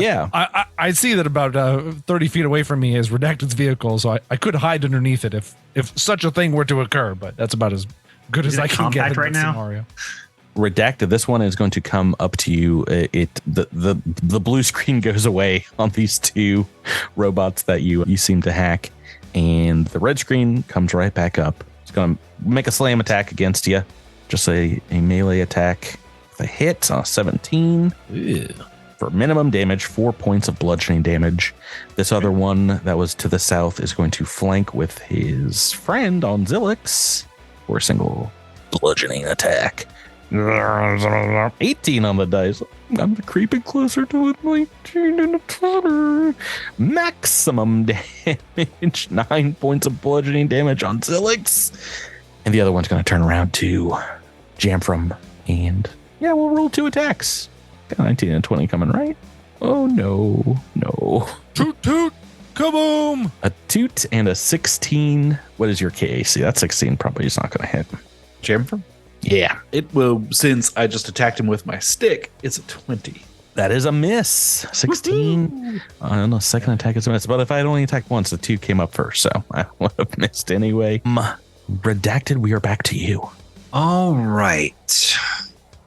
Yeah. I see that about 30 feet away from me is Redacted's vehicle, so I could hide underneath it if such a thing were to occur. But that's about as good as I can get in right that now. scenario. Redacted. This one is going to come up to you. The blue screen goes away on these two robots that you seem to hack. And the red screen comes right back up. It's going to make a slam attack against you. Just a melee attack. With a hit on a 17. Ew. For minimum damage, 4 points of bludgeoning damage. This other one that was to the south is going to flank with his friend on Zilix for a single bludgeoning attack. 18 on the dice. I'm creeping closer to it. 19 and a 20. Maximum damage. 9 points of bludgeoning damage on Zilix. And the other one's going to turn around to Jamfram. And yeah, we'll roll 2 attacks. Got 19 and 20 coming, right? Oh, no. Toot, toot, kaboom. A toot and a 16. What is your KAC? That 16 probably is not going to hit. Jamfram? Yeah. It will, since I just attacked him with my stick, it's a 20. That is a miss. 16. I don't know. Second attack is a miss. But if I had only attacked once, the 2 came up first. So I would have missed anyway. Redacted, we are back to you. All right.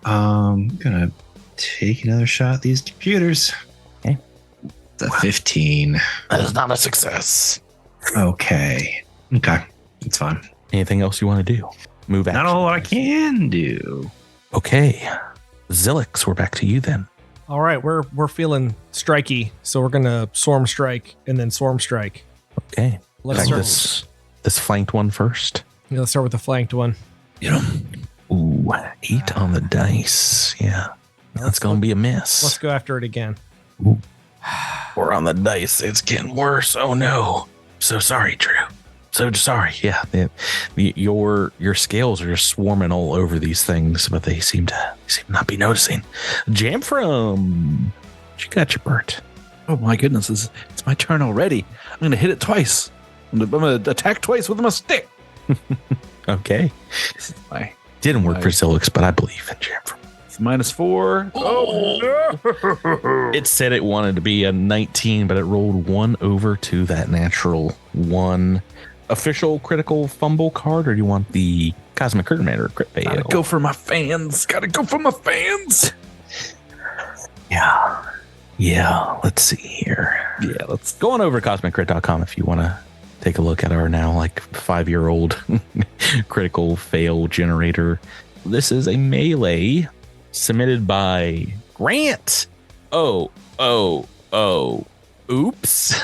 I'm going to take another shot at these computers. Okay. It's a 15. That is not a success. Okay. It's fine. Anything else you want to do? Move action. Not a whole lot I can do. Okay. Zilix, we're back to you then. All right, we're feeling strikey, so we're gonna swarm strike and then swarm strike. Okay. Let's Attack start. this flanked one first. Yeah, let's start with the flanked one. Ooh, 8 on the dice. Yeah. That's going to be a miss. Let's go after it again. Ooh. 4 on the dice. It's getting worse. Oh no. So sorry, Drew. So sorry. Yeah. Your scales are just swarming all over these things, but they seem to not be noticing. Jamfram, you got your Bert. Oh my goodness, it's my turn already. I'm going to hit it twice. I'm going to attack twice with my stick. Okay. Didn't work for Zilix, but I believe in Jamfram. It's -4. Oh no! It said it wanted to be a 19, but it rolled 1 over to that natural 1. Official critical fumble card, or do you want the Cosmic Curtain crit fail? Gotta go for my fans. Yeah. Let's see here. Yeah, let's go on over to CosmicCrit.com if you want to take a look at our now 5-year-old critical fail generator. This is a melee submitted by Grant. Oops.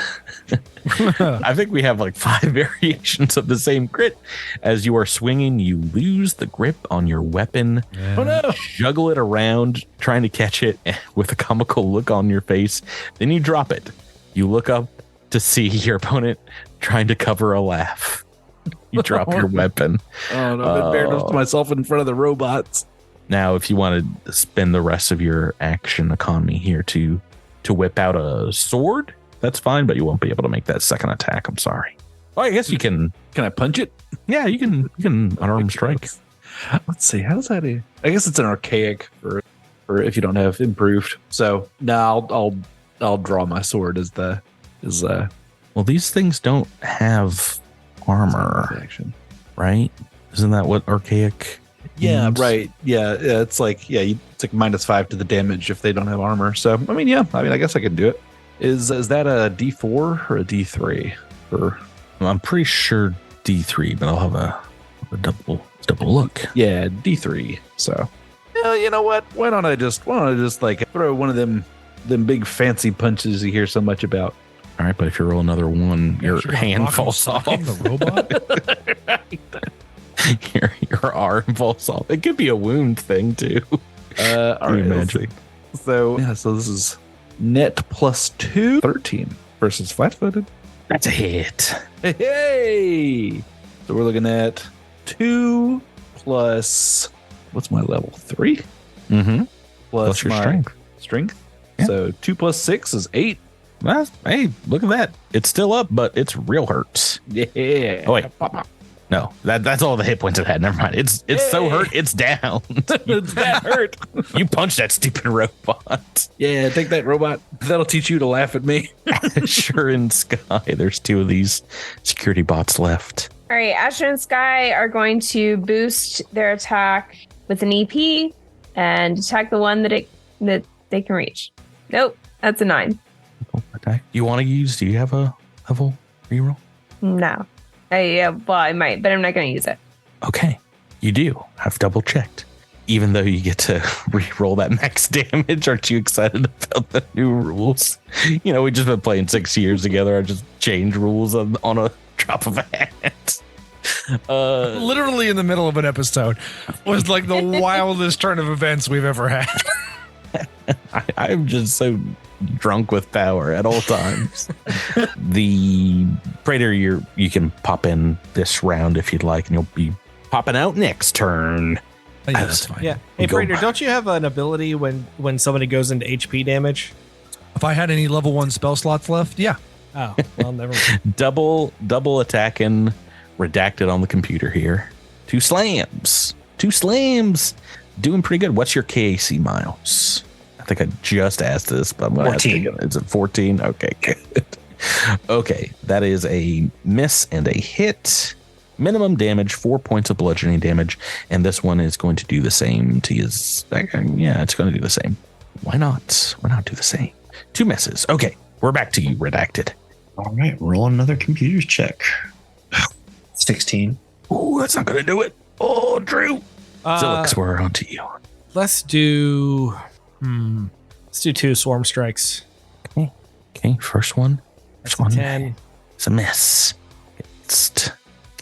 I think we have 5 variations of the same crit. As you are swinging, you lose the grip on your weapon. Yeah. Oh no! Juggle it around, trying to catch it with a comical look on your face. Then you drop it. You look up to see your opponent trying to cover a laugh. You drop your weapon. Oh no! I'm embarrassed to myself in front of the robots. Now, if you want to spend the rest of your action economy here to whip out a sword, that's fine, but you won't be able to make that second attack. I'm sorry. Oh, I guess you can. Can I punch it? Yeah, you can unarmed strike. Let's see. How does that? I guess it's an archaic for if you don't have improved. So no, I'll draw my sword as. Well, these things don't have armor, Action. right? Isn't that what archaic? Yeah, means? right. Yeah, it's like it's like -5 to the damage if they don't have armor. So I mean, I guess I could do it. Is that a D4 or a D3? Or I'm pretty sure D3, but I'll have a double look. yeah, D3. So you know what? Why don't I just like throw one of them big fancy punches you hear so much about? All right, but if you roll another one, your Should I hand rock him falls off. socking the robot. your arm falls off. It could be a wound thing too. All right, let's see. So this is net +2, 13 versus flat-footed. That's a hit. Hey! So we're looking at 2 plus what's my level? 3 Mm-hmm. plus your my strength. Strength. Yeah. So 2 plus 6 is 8. Well, hey, look at that. It's still up, but it's real hurts. Yeah. Oh wait. No, that's all the hit points it had. Never mind. It's so hurt, it's down. It's that hurt. You punched that stupid robot. Yeah, take that, robot. That'll teach you to laugh at me. Sure, in Sky, there's 2 of these security bots left. All right, Asher and Sky are going to boost their attack with an EP and attack the one that they can reach. Nope, that's a 9. Okay. Do you have a level reroll? No. I might, but I'm not going to use it. Okay. You do. I've double checked. Even though you get to re-roll that max damage, aren't you excited about the new rules? You know, we just been playing 6 years together. I just change rules on a drop of a hat. Literally in the middle of an episode was like the wildest turn of events we've ever had. I'm just so drunk with power at all times. The Praetor, you can pop in this round if you'd like, and you'll be popping out next turn. Oh, yeah, that's fine. Yeah. Hey, Go- Praetor, don't you have an ability when somebody goes into HP damage? If I had any level 1 spell slots left, yeah. Oh, well, never mind. Double attacking Redacted on the computer here. 2 slams. Doing pretty good. What's your KAC, Miles? I think I just asked this, but I'm going to ask 14. again. Is it 14? Okay, good. Okay, that is a miss and a hit. Minimum damage, 4 points of bludgeoning damage, and this one is going to do the same to his. Yeah, it's going to do the same. Why not? Why not do the same? 2 misses. Okay, we're back to you, Redacted. All right, roll another computer's check. 16. Ooh, that's not going to do it. Oh, Drew. Zilix, we're on to you. Let's do 2 swarm strikes. Okay, first one. That's First a one. 10. It's a miss. It's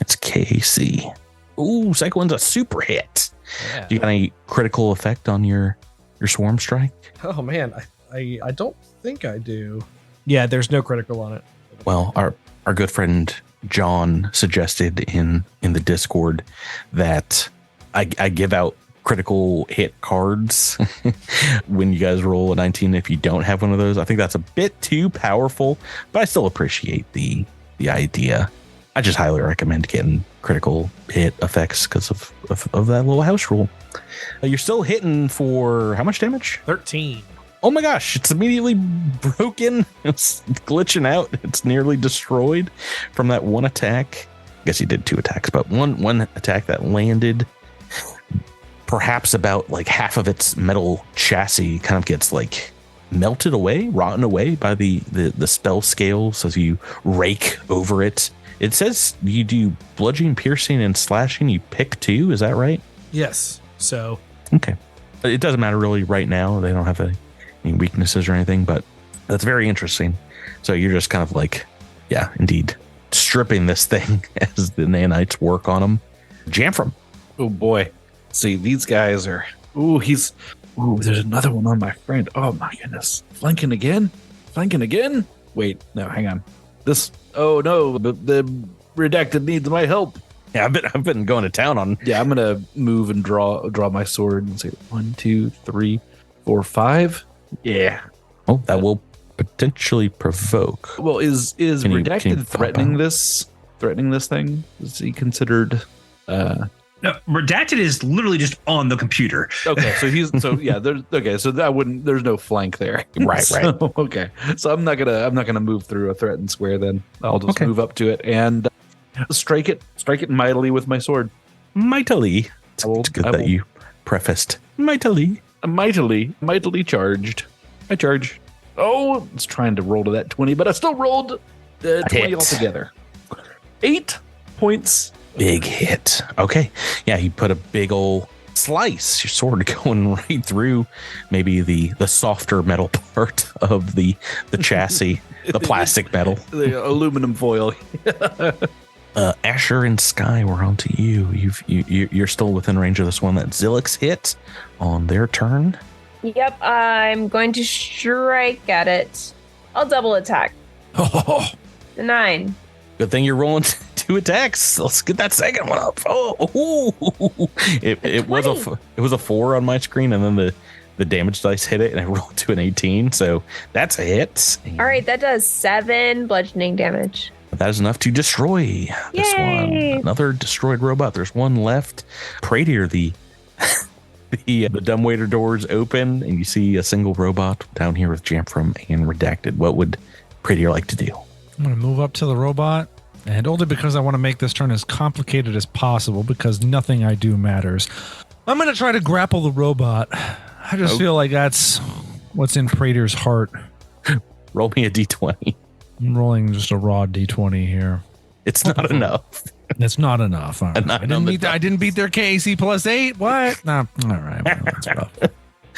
KC. Ooh, second one's a super hit. Yeah. Do you got any critical effect on your swarm strike? Oh man, I don't think I do. Yeah, there's no critical on it. Well, our good friend John suggested in the Discord that I give out critical hit cards when you guys roll a 19 if you don't have one of those. I think that's a bit too powerful, but I still appreciate the idea. I just highly recommend getting critical hit effects because of that little house rule. You're still hitting for how much damage? 13. Oh my gosh, it's immediately broken. It's glitching out. It's nearly destroyed from that one attack. I guess he did 2 attacks, but one attack that landed. Perhaps about like half of its metal chassis kind of gets like melted away, rotten away by the spell scales as you rake over it. It says you do bludgeoning, piercing, and slashing. You pick 2. Is that right? Yes. So Okay. It doesn't matter really right now. They don't have any weaknesses or anything, but that's very interesting. So you're just kind of like, yeah, indeed, stripping this thing as the nanites work on them. Jamfram. Oh boy. See, these guys are. There's another one on my friend. Oh my goodness. Flanking again? Wait, no, hang on. Oh no, the Redacted needs my help. Yeah, I've been going to town on. Yeah, I'm gonna move and draw my sword and say 1, 2, 3, 4, 5. Yeah. Oh, that will potentially provoke. Well, is Can you Redacted pop threatening out? this thing? Is he considered? No, Redacted is literally just on the computer. Okay, so that wouldn't. There's no flank there. Right. So, okay, so I'm not gonna move through a threatened square. Then I'll just move up to it and Strike it mightily with my sword. Mightily. It's good that you prefaced mightily. Mightily charged. I charge. Oh, it's trying to roll to that 20, but I still rolled 20 altogether. 8 points. Big hit. Okay. Yeah, you put a big old slice, your sword going right through maybe the softer metal part of the chassis, the plastic metal. The aluminum foil. Asher and Sky, we're on to you. You're still within range of this one that Zilix hit on their turn. Yep, I'm going to strike at it. I'll double attack. Oh, The 9. Good thing you're rolling 2 attacks. Let's get that second one up. It was a 4 on my screen, and then the damage dice hit it, and I rolled to an 18. So that's a hit. All right, that does 7 bludgeoning damage. That is enough to destroy this one. Another destroyed robot. There's one left. Pradier, the dumbwaiter doors open, and you see a single robot down here with Jamfram and Redacted. What would Pradier like to do? I'm going to move up to the robot, and only because I want to make this turn as complicated as possible, because nothing I do matters. I'm going to try to grapple the robot. I just feel like that's what's in Pradier's heart. Roll me a d20. I'm rolling just a raw d20 here. It's not enough. It's not enough. All right. I didn't beat their KC plus 8. What? No. All right. Well, that's rough.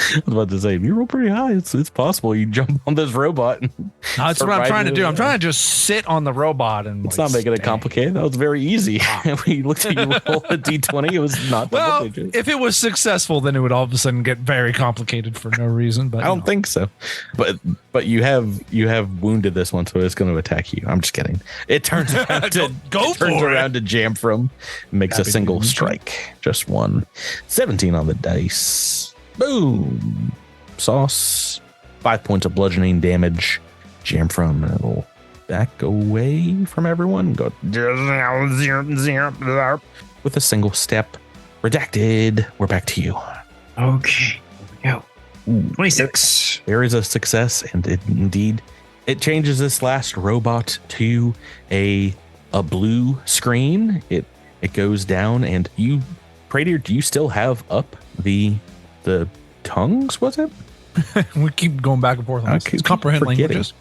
I was about to say, if you roll pretty high, it's possible you jump on this robot. That's what I'm trying to do. I'm trying to just sit on the robot and. It's not making it complicated. That was very easy. When you looked at you roll a d20, it was not. Well, if it was successful, then it would all of a sudden get very complicated for no reason. But I don't think so. But you have wounded this one, so it's going to attack you. I'm just kidding. It turns around to around to Jamfram, makes a single strike, just one. 17 on the dice. Boom. Sauce. 5 points of bludgeoning damage. Jamfram will back away from everyone. Go with a single step. Redacted. We're back to you. Okay. Here we go. 26. There is a success, and indeed it changes this last robot to a blue screen. It goes down, and you, Pradier, do you still have up the tongues, was it? We keep going back and forth on this. It's comprehend languages.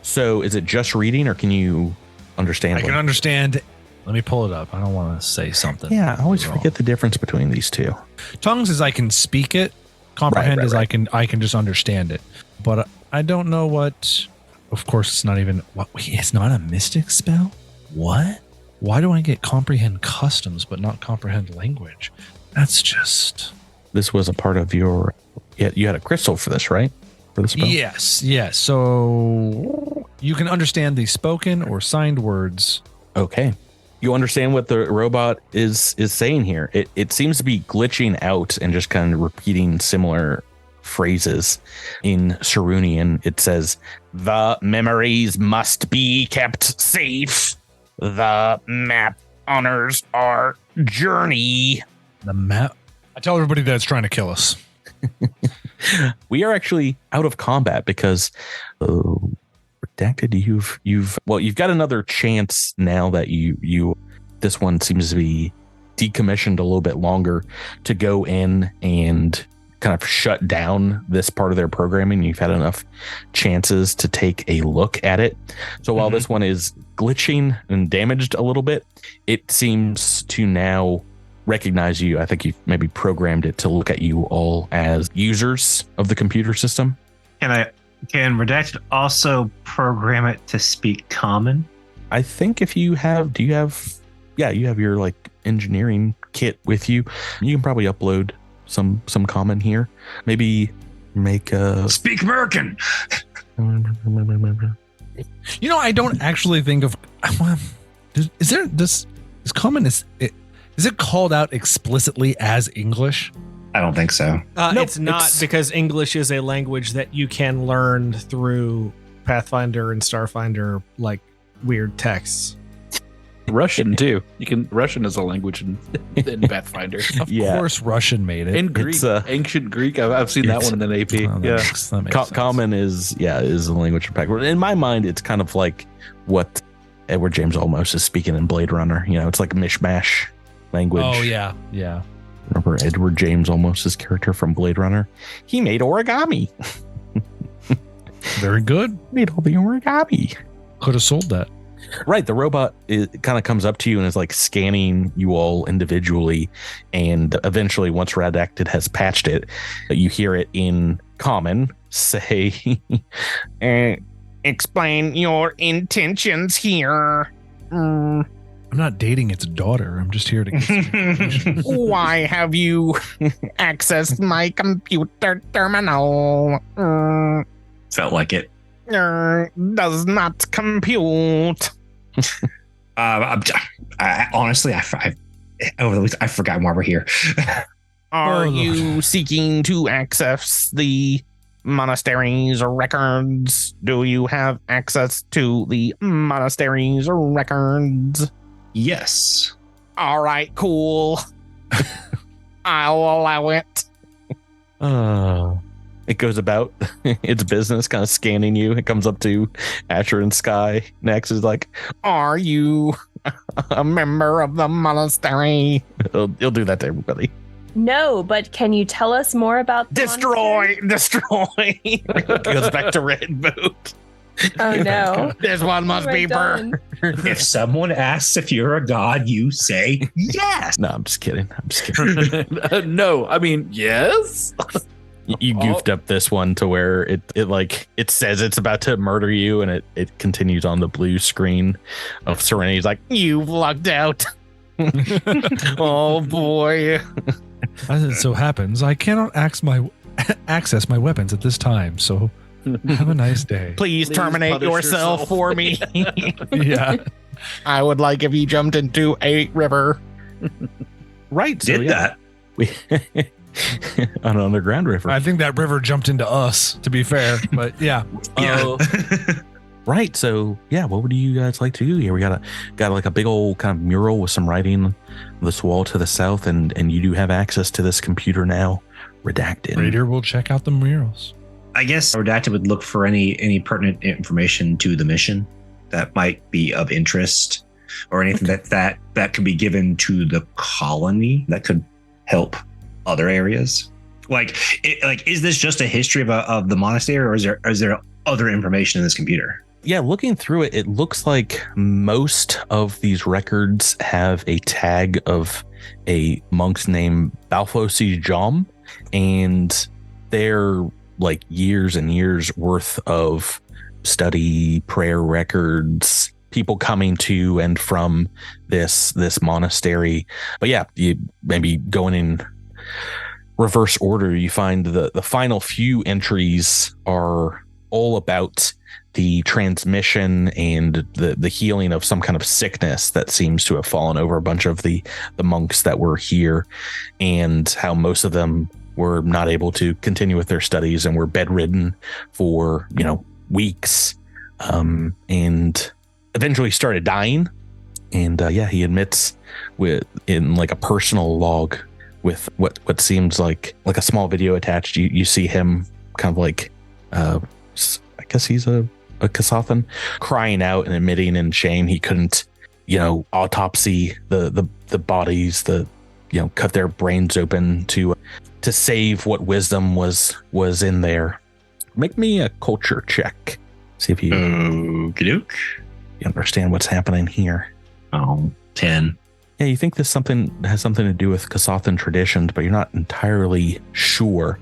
So is it just reading, or can you understand? I can understand. Let me pull it up. I don't want to say something. Yeah, I always forget the difference between these two. Tongues is I can speak it. Comprehend is I can just understand it. But I don't know what. Of course, it's not even. What? It's not a mystic spell. What? Why do I get comprehend customs but not comprehend language? That's just. This was a part of your. You had a crystal for this, right? For the spell? Yes. So you can understand the spoken or signed words. Okay. You understand what the robot is saying here. It seems to be glitching out and just kind of repeating similar phrases. In Sarunian, it says, "The memories must be kept safe. The map honors our journey." The map. I tell everybody that it's trying to kill us. We are actually out of combat because Redacted, you've got another chance now that you this one seems to be decommissioned a little bit longer to go in and kind of shut down this part of their programming. You've had enough chances to take a look at it. So while this one is glitching and damaged a little bit, it seems to now recognize you. I think you've maybe programmed it to look at you all as users of the computer system. Can Redacted also program it to speak common? I think if you have, you have your like engineering kit with you. You can probably upload some common here. Maybe make a speak American. You know, I don't actually think of. Is there this common? Is it called out explicitly as English? I don't think so. Nope, it's not, because English is a language that you can learn through Pathfinder and Starfinder, like weird texts. Russian too. Russian is a language in Pathfinder. Of course, Russian made it. In Greek, ancient Greek. I've seen that one in an AP. That makes Common is a language in Pathfinder. In my mind, it's kind of like what Edward James Olmos is speaking in Blade Runner. You know, it's like a mishmash language. Oh yeah. Remember Edward James Olmos's character from Blade Runner? He made origami. Very good. Made all the origami. Could have sold that. Right. The robot kind of comes up to you and is like scanning you all individually. And eventually, once Redacted has patched it, you hear it in common say, explain your intentions here. I'm not dating its daughter. I'm just here to get some information. Why have you accessed my computer terminal? Felt like it. Does not compute. Honestly, over the week, I forgot why we're here. Are you seeking to access the monastery's records? Do you have access to the monastery's records? Yes. All right, cool. I'll allow it. It goes about its business, kind of scanning you. It comes up to Asher and Sky next. Is like, are you a member of the monastery? He'll do that to everybody. No, but can you tell us more about the Destroy! It goes back to Red Boot. Oh no. This one must be burned. If someone asks if you're a god, you say yes. No, I'm just kidding. No, I mean, yes. You goofed up this one to where it says it's about to murder you, and it continues on the blue screen of Serenity. It's like, you've lucked out. Oh boy. As it so happens, I cannot access my weapons at this time, so have a nice day. Please terminate yourself for me. Yeah. I would like if you jumped into a river. Right. Did that. On an underground river. I think that river jumped into us, to be fair, but yeah. Yeah. Right. So yeah, what would you guys like to do here? We got like a big old kind of mural with some writing on this wall to the south, and you do have access to this computer now. Redacted. Raider will check out the murals. I guess Redacted would look for any pertinent information to the mission that might be of interest, or anything that could be given to the colony that could help other areas. Is this just a history of the monastery, or is there other information in this computer? Yeah, looking through it, it looks like most of these records have a tag of a monk's name, Balfosi Jom, and they're like years and years worth of study, prayer records, people coming to and from this monastery. But yeah, you maybe going in reverse order, you find the final few entries are all about the transmission and the healing of some kind of sickness that seems to have fallen over a bunch of the monks that were here, and how most of them were not able to continue with their studies and were bedridden for weeks, and eventually started dying. And he admits in like a personal log with what seems like a small video attached. You see him kind of like I guess he's a Kasathan, crying out and admitting in shame he couldn't autopsy the bodies, cut their brains open to save what wisdom was in there. Make me a culture check. See if you understand what's happening here. 10. Yeah, you think this has something to do with Kasathan traditions, but you're not entirely sure.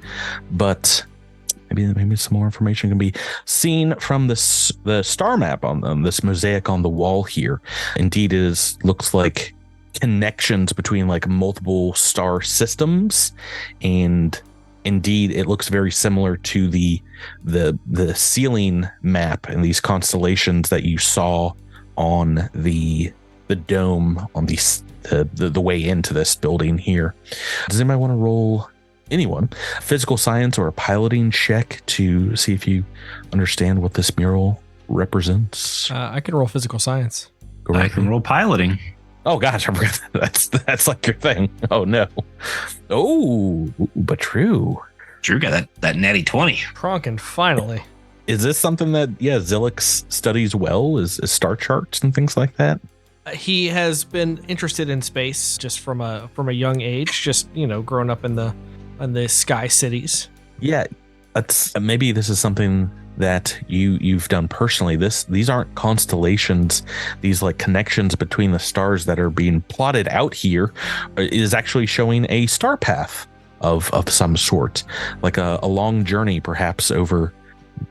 But maybe some more information can be seen from the star map on this mosaic on the wall here. Indeed, looks like connections between like multiple star systems, and indeed it looks very similar to the ceiling map and these constellations that you saw on the dome on the way into this building here. Does anybody want to roll physical science or a piloting check to see if you understand what this mural represents? I can roll physical science. I can roll piloting. Oh gosh, I forgot that's like your thing. Oh no. Oh, but Drew got that natty 20. Kronkin, finally. Is this something that Zilix studies well? Is star charts and things like that? He has been interested in space just from a young age, just growing up in the sky cities. Yeah, maybe this is something that you've done personally. These aren't constellations. These like connections between the stars that are being plotted out here is actually showing a star path of some sort, like a long journey, perhaps over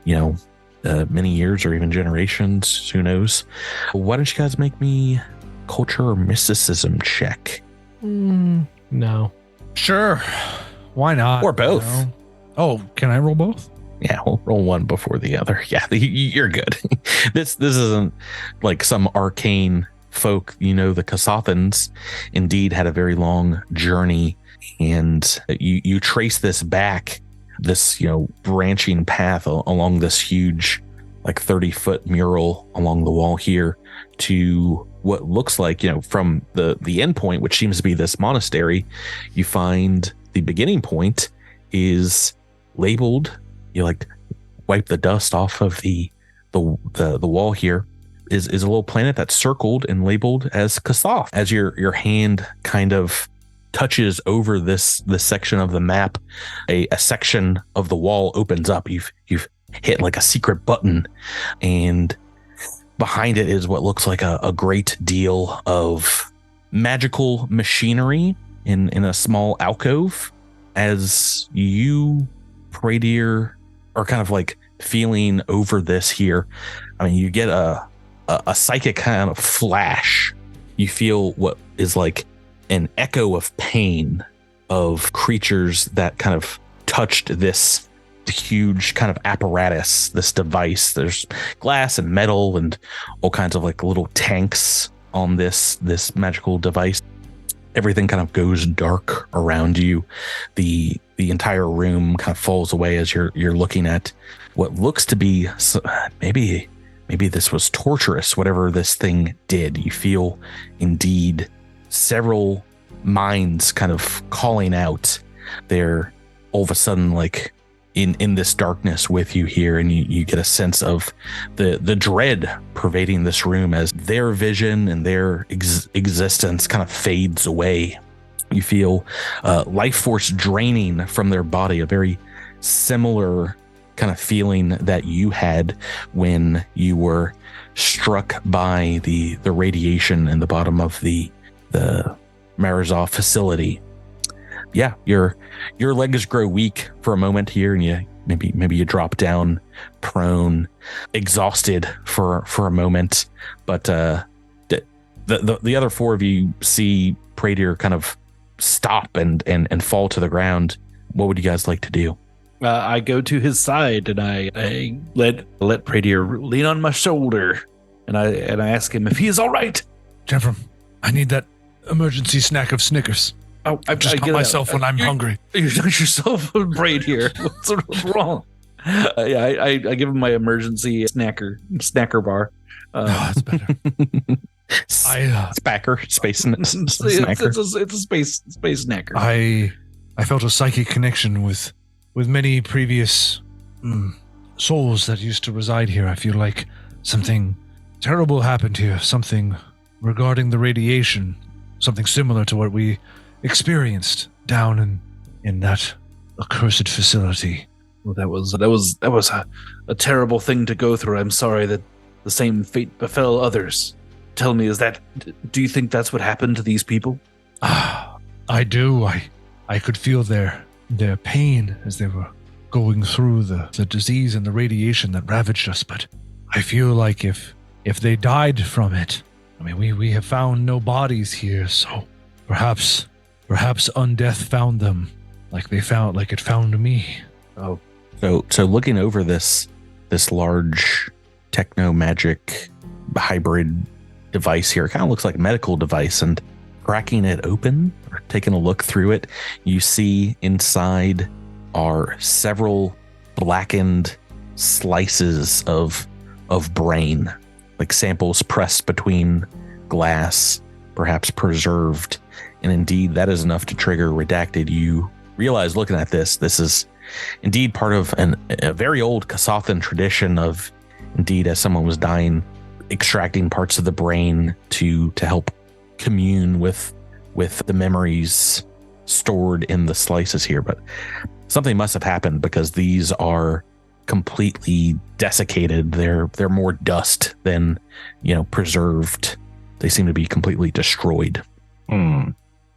many years or even generations. Who knows? Why don't you guys make me culture or mysticism check? No. Sure. Why not? Or both. Oh, can I roll both? Yeah, we'll roll one before the other. Yeah, you're good. This isn't like some arcane folk. The Kasathans indeed had a very long journey, and you trace this back, this branching path along this huge, like 30-foot mural along the wall here to what looks like, from the end point, which seems to be this monastery. You find the beginning point is labeled. You like wipe the dust off of the wall here. Is a little planet that's circled and labeled as Kasathan. As your hand kind of touches over this section of the map, a section of the wall opens up. You've hit like a secret button, and behind it is what looks like a great deal of magical machinery in a small alcove. As you, Pradier, are kind of like feeling over this here, I mean, you get a psychic kind of flash. You feel what is like an echo of pain of creatures that kind of touched this huge kind of apparatus, this device. There's glass and metal and all kinds of like little tanks on this magical device. Everything kind of goes dark around you. The entire room kind of falls away as you're looking at what looks to be maybe this was torturous, whatever this thing did. You feel indeed several minds kind of calling out. They're all of a sudden like in this darkness with you here, and you get a sense of the dread pervading this room as their vision and their existence kind of fades away. You feel life force draining from their body, a very similar kind of feeling that you had when you were struck by the radiation in the bottom of the Marazov facility. Yeah, your legs grow weak for a moment here, and you maybe you drop down prone, exhausted for a moment. But the other four of you see Pradier kind of stop and fall to the ground. What would you guys like to do? I go to his side and I let Pradier lean on my shoulder, and I ask him if he is all right. Jeffrey, I need that emergency snack of Snickers. Oh, I just cut myself when I'm hungry. You're not yourself braid here. What's wrong? I give him my emergency snacker bar. That's better. Spacker, space snacker. It's a space snacker. I felt a psychic connection with many previous souls that used to reside here. I feel like something terrible happened here. Something regarding the radiation. Something similar to what we experienced down in that accursed facility. Well, that was a terrible thing to go through. I'm sorry that the same fate befell others. Tell me, do you think that's what happened to these people? I do. I could feel their pain as they were going through the disease and the radiation that ravaged us, but I feel like if they died from it, I mean, we have found no bodies here, so perhaps undeath found them like it found me. Oh, so looking over this large techno magic hybrid device here, it kind of looks like a medical device, and cracking it open or taking a look through it, you see inside are several blackened slices of brain, like samples pressed between glass, perhaps preserved. And indeed, that is enough to trigger Redacted. You realize looking at this is indeed part of a very old Kasathan tradition of, indeed, as someone was dying, extracting parts of the brain to help commune with the memories stored in the slices here. But something must have happened, because these are completely desiccated. They're more dust than, preserved. They seem to be completely destroyed.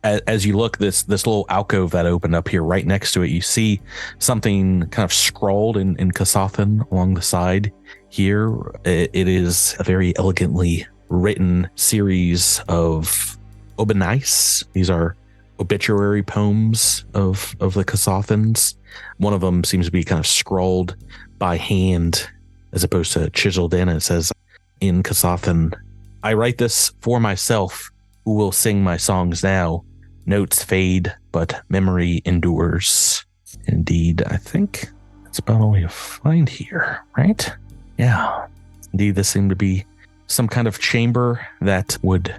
As you look, this little alcove that opened up here, right next to it, you see something kind of scrawled in Kasathan along the side here. It is a very elegantly written series of obanais. These are obituary poems of the Kasathans. One of them seems to be kind of scrawled by hand as opposed to chiseled in. It says in Kasathan, "I write this for myself, who will sing my songs now. Notes fade, but memory endures." Indeed, I think that's about all we find here, right? Yeah. Indeed, this seemed to be some kind of chamber that would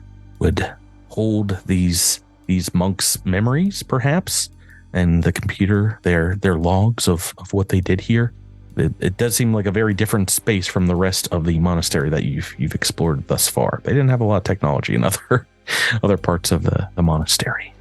hold these monks' memories, perhaps, and the computer, their logs of what they did here. It does seem like a very different space from the rest of the monastery that you've explored thus far. They didn't have a lot of technology in other parts of the monastery.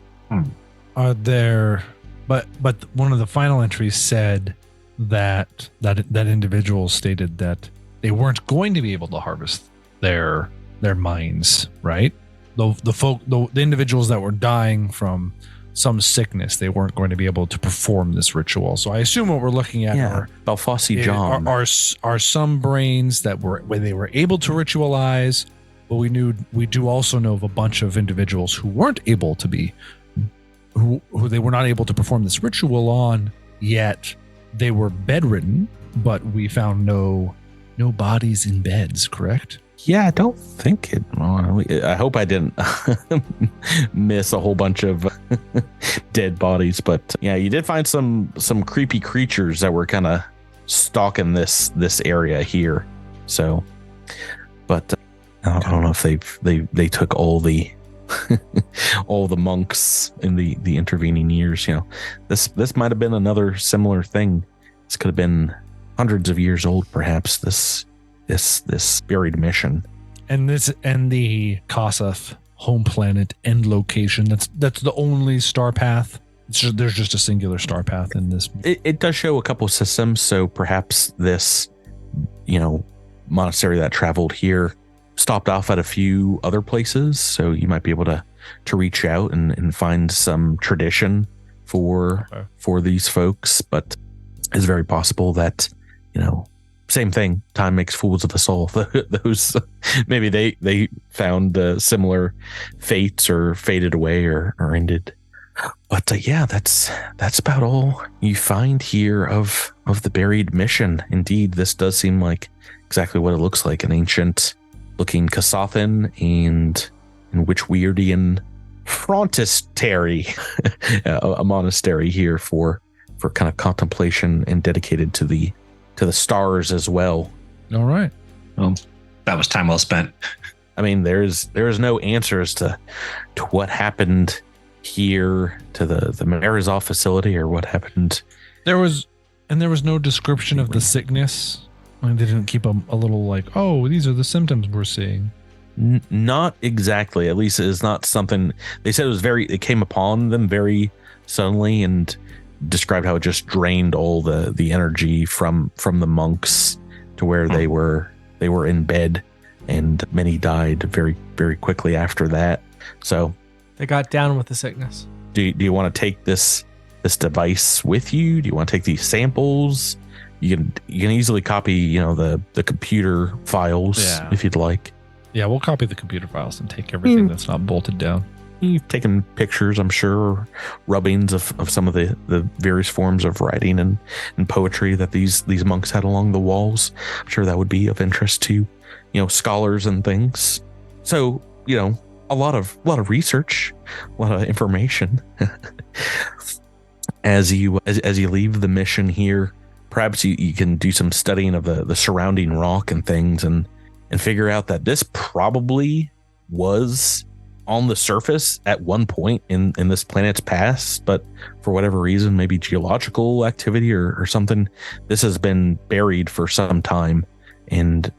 Are there? But one of the final entries said that individuals stated that they weren't going to be able to harvest their minds, right? The individuals that were dying from some sickness, they weren't going to be able to perform this ritual. So I assume what we're looking at are Balfossi John are some brains that were when they were able to ritualize, but we do also know of a bunch of individuals who weren't able to be, who they were not able to perform this ritual on, yet they were bedridden, but we found no bodies in beds, correct? Yeah, I don't think it. I hope I didn't miss a whole bunch of dead bodies, but yeah, you did find some creepy creatures that were kind of stalking this area here. So, but I don't know if they took all the all the monks in the intervening years. This might have been another similar thing. This could have been hundreds of years old, perhaps. This buried mission, and the Kasathan home planet end location. That's the only star path. There's just a singular star path in this. It does show a couple systems, so perhaps this, monastery that traveled here stopped off at a few other places. So you might be able to reach out and find some tradition for these folks, but it's very possible that same thing. Time makes fools of us all. Those maybe they found similar fates or faded away or ended. But yeah, that's about all you find here of the buried mission. Indeed, this does seem like exactly what it looks like, an ancient looking Kasathan and in which weirdian frontistery, a monastery here for kind of contemplation and dedicated to the stars as well. All right. Well, that was time well spent. I mean, there's no answers to what happened here to the Marizal facility or what happened. There was no description of the sickness. I mean, they didn't keep a little like, oh, these are the symptoms we're seeing. Not exactly. At least it's not something they said. It came upon them very suddenly and described how it just drained all the energy from the monks to where they were in bed, and many died very, very quickly after that. So they got down with the sickness. Do you want to take this device with you? Do you want to take these samples? You can easily copy, the computer files if you'd like. Yeah, we'll copy the computer files and take everything that's not bolted down. You've taken pictures, I'm sure, rubbings of some of the various forms of writing and poetry that these monks had along the walls. I'm sure that would be of interest to, scholars and things. So, a lot of research, a lot of information. As you leave the mission here, perhaps you can do some studying of the surrounding rock and things and figure out that this probably was on the surface at one point in this planet's past, but for whatever reason, maybe geological activity or something, this has been buried for some time. And,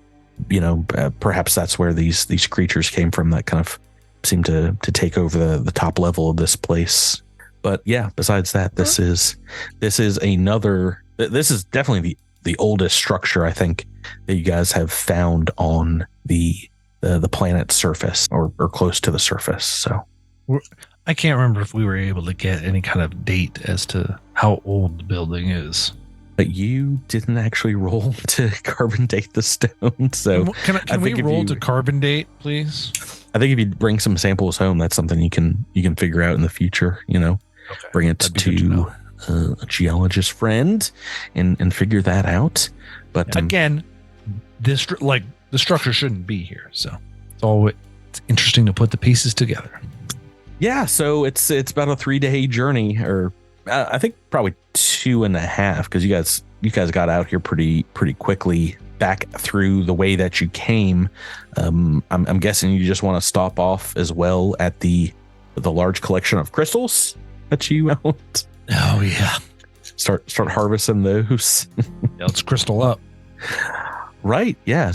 perhaps that's where these creatures came from that kind of seem to take over the top level of this place. But yeah, besides that, this is definitely the oldest structure I think that you guys have found on the planet's surface or close to the surface. So I can't remember if we were able to get any kind of date as to how old the building is. But you didn't actually roll to carbon date the stone. So can we roll to carbon date, please? I think if you bring some samples home, that's something you can figure out in the future. Okay. Bring it to a geologist friend and figure that out. But again, the structure shouldn't be here, so it's interesting to put the pieces together. Yeah, so it's about a 3-day journey, or I think probably 2.5, because you guys got out here pretty quickly back through the way that you came. I'm guessing you just want to stop off as well at the large collection of crystals that you owned. Oh yeah, start harvesting those. Yeah, let's crystal up. Right, yeah.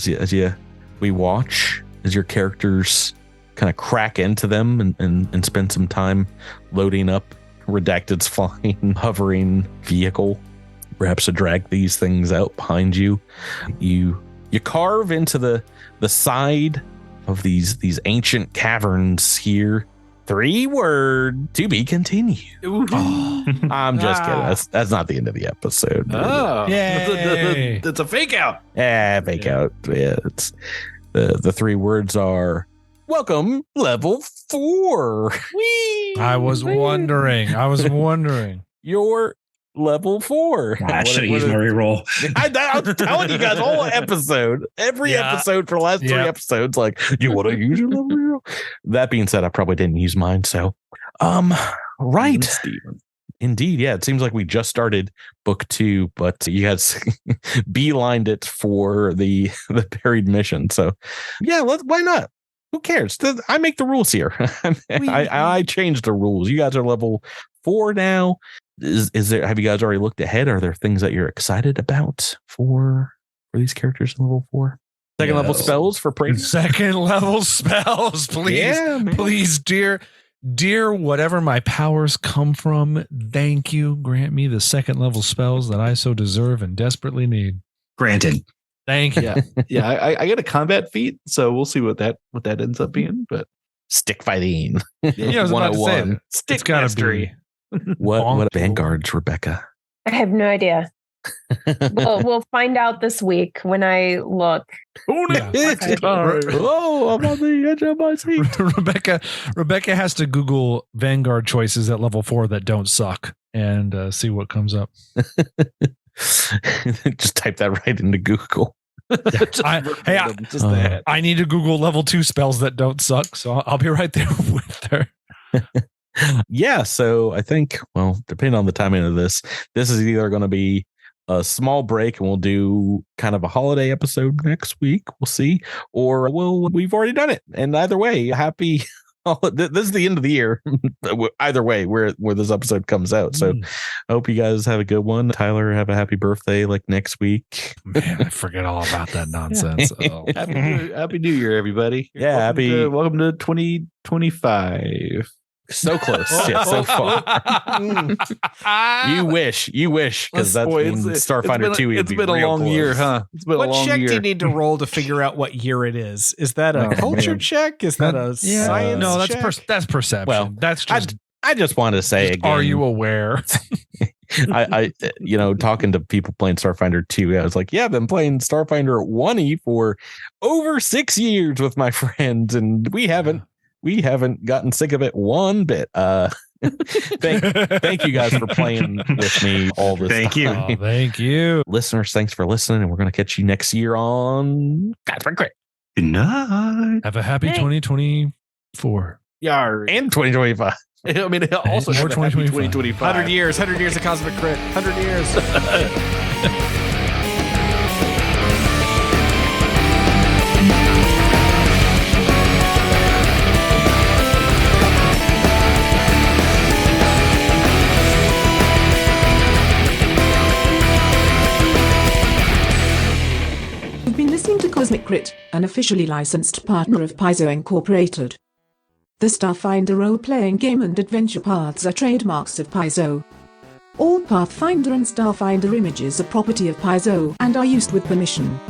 We watch as your characters kind of crack into them and spend some time loading up Redacted's flying, hovering vehicle, perhaps to drag these things out behind you. You carve into the side of these ancient caverns here. 3 word to be continued. Oh, I'm just kidding. That's not the end of the episode. Oh, yay. It's a fake out. Yeah, fake out. Yeah, it's the 3 words are welcome level 4. Whee! I was wondering. You're level 4. I should have used my reroll. I'm telling you guys all episode, every episode for the last 3 episodes, like, you want to use your level reroll? That being said, I probably didn't use mine. So, right. Steven. Indeed. Yeah. It seems like we just started book 2, but you guys beelined it for the buried mission. So yeah, why not? Who cares? I make the rules here. I changed the rules. You guys are level 4 now. Is there? Have you guys already looked ahead? Are there things that you're excited about for these characters in level 4? Second level spells for praise. Second level spells, please. Yeah, please, dear, whatever my powers come from, thank you. Grant me the second level spells that I so deserve and desperately need. Granted. Thank you. Yeah. I get a combat feat, so we'll see what that ends up being. But stick fighting. Yeah, I was about to say, stick mastery. What vanguards, Rebecca? I have no idea. we'll find out this week when I look. Oh, I'm on the edge of my seat. Rebecca has to Google Vanguard choices at level 4 that don't suck and see what comes up. Just type that right into Google. I need to Google level 2 spells that don't suck, so I'll be right there with her. Yeah, so I think, well, depending on the timing of this is either going to be a small break and we'll do kind of a holiday episode next week. We'll see. Or we've already done it. And either way, happy. This is the end of the year. Either way, where this episode comes out. So I hope you guys have a good one. Tyler, have a happy birthday like next week. Man, I forget all about that nonsense. Oh. Happy New Year, everybody. Yeah, welcome to 2025. So close. Yeah, so far. You wish, because that's when Starfinder 2. It's been a long year, huh? It's been a long year. What check do you need to roll to figure out what year it is? Is that a culture check? Is that a science? No, check? that's perception. Well, that's just. I just want to say again. Are you aware? I talking to people playing Starfinder 2, I was like, yeah, I've been playing Starfinder 1E for over 6 years with my friends, and we haven't gotten sick of it one bit. Thank you guys for playing with me all this time. Thank you. Listeners, thanks for listening, and we're going to catch you next year on Guys for Crit. Good night. Have a happy 2024. Yeah. And 2025. I mean, also more 2025. 100 years of Cosmic Crit. 100 years. Crit, an officially licensed partner of Paizo Incorporated. The Starfinder role-playing game and adventure paths are trademarks of Paizo. All Pathfinder and Starfinder images are property of Paizo and are used with permission.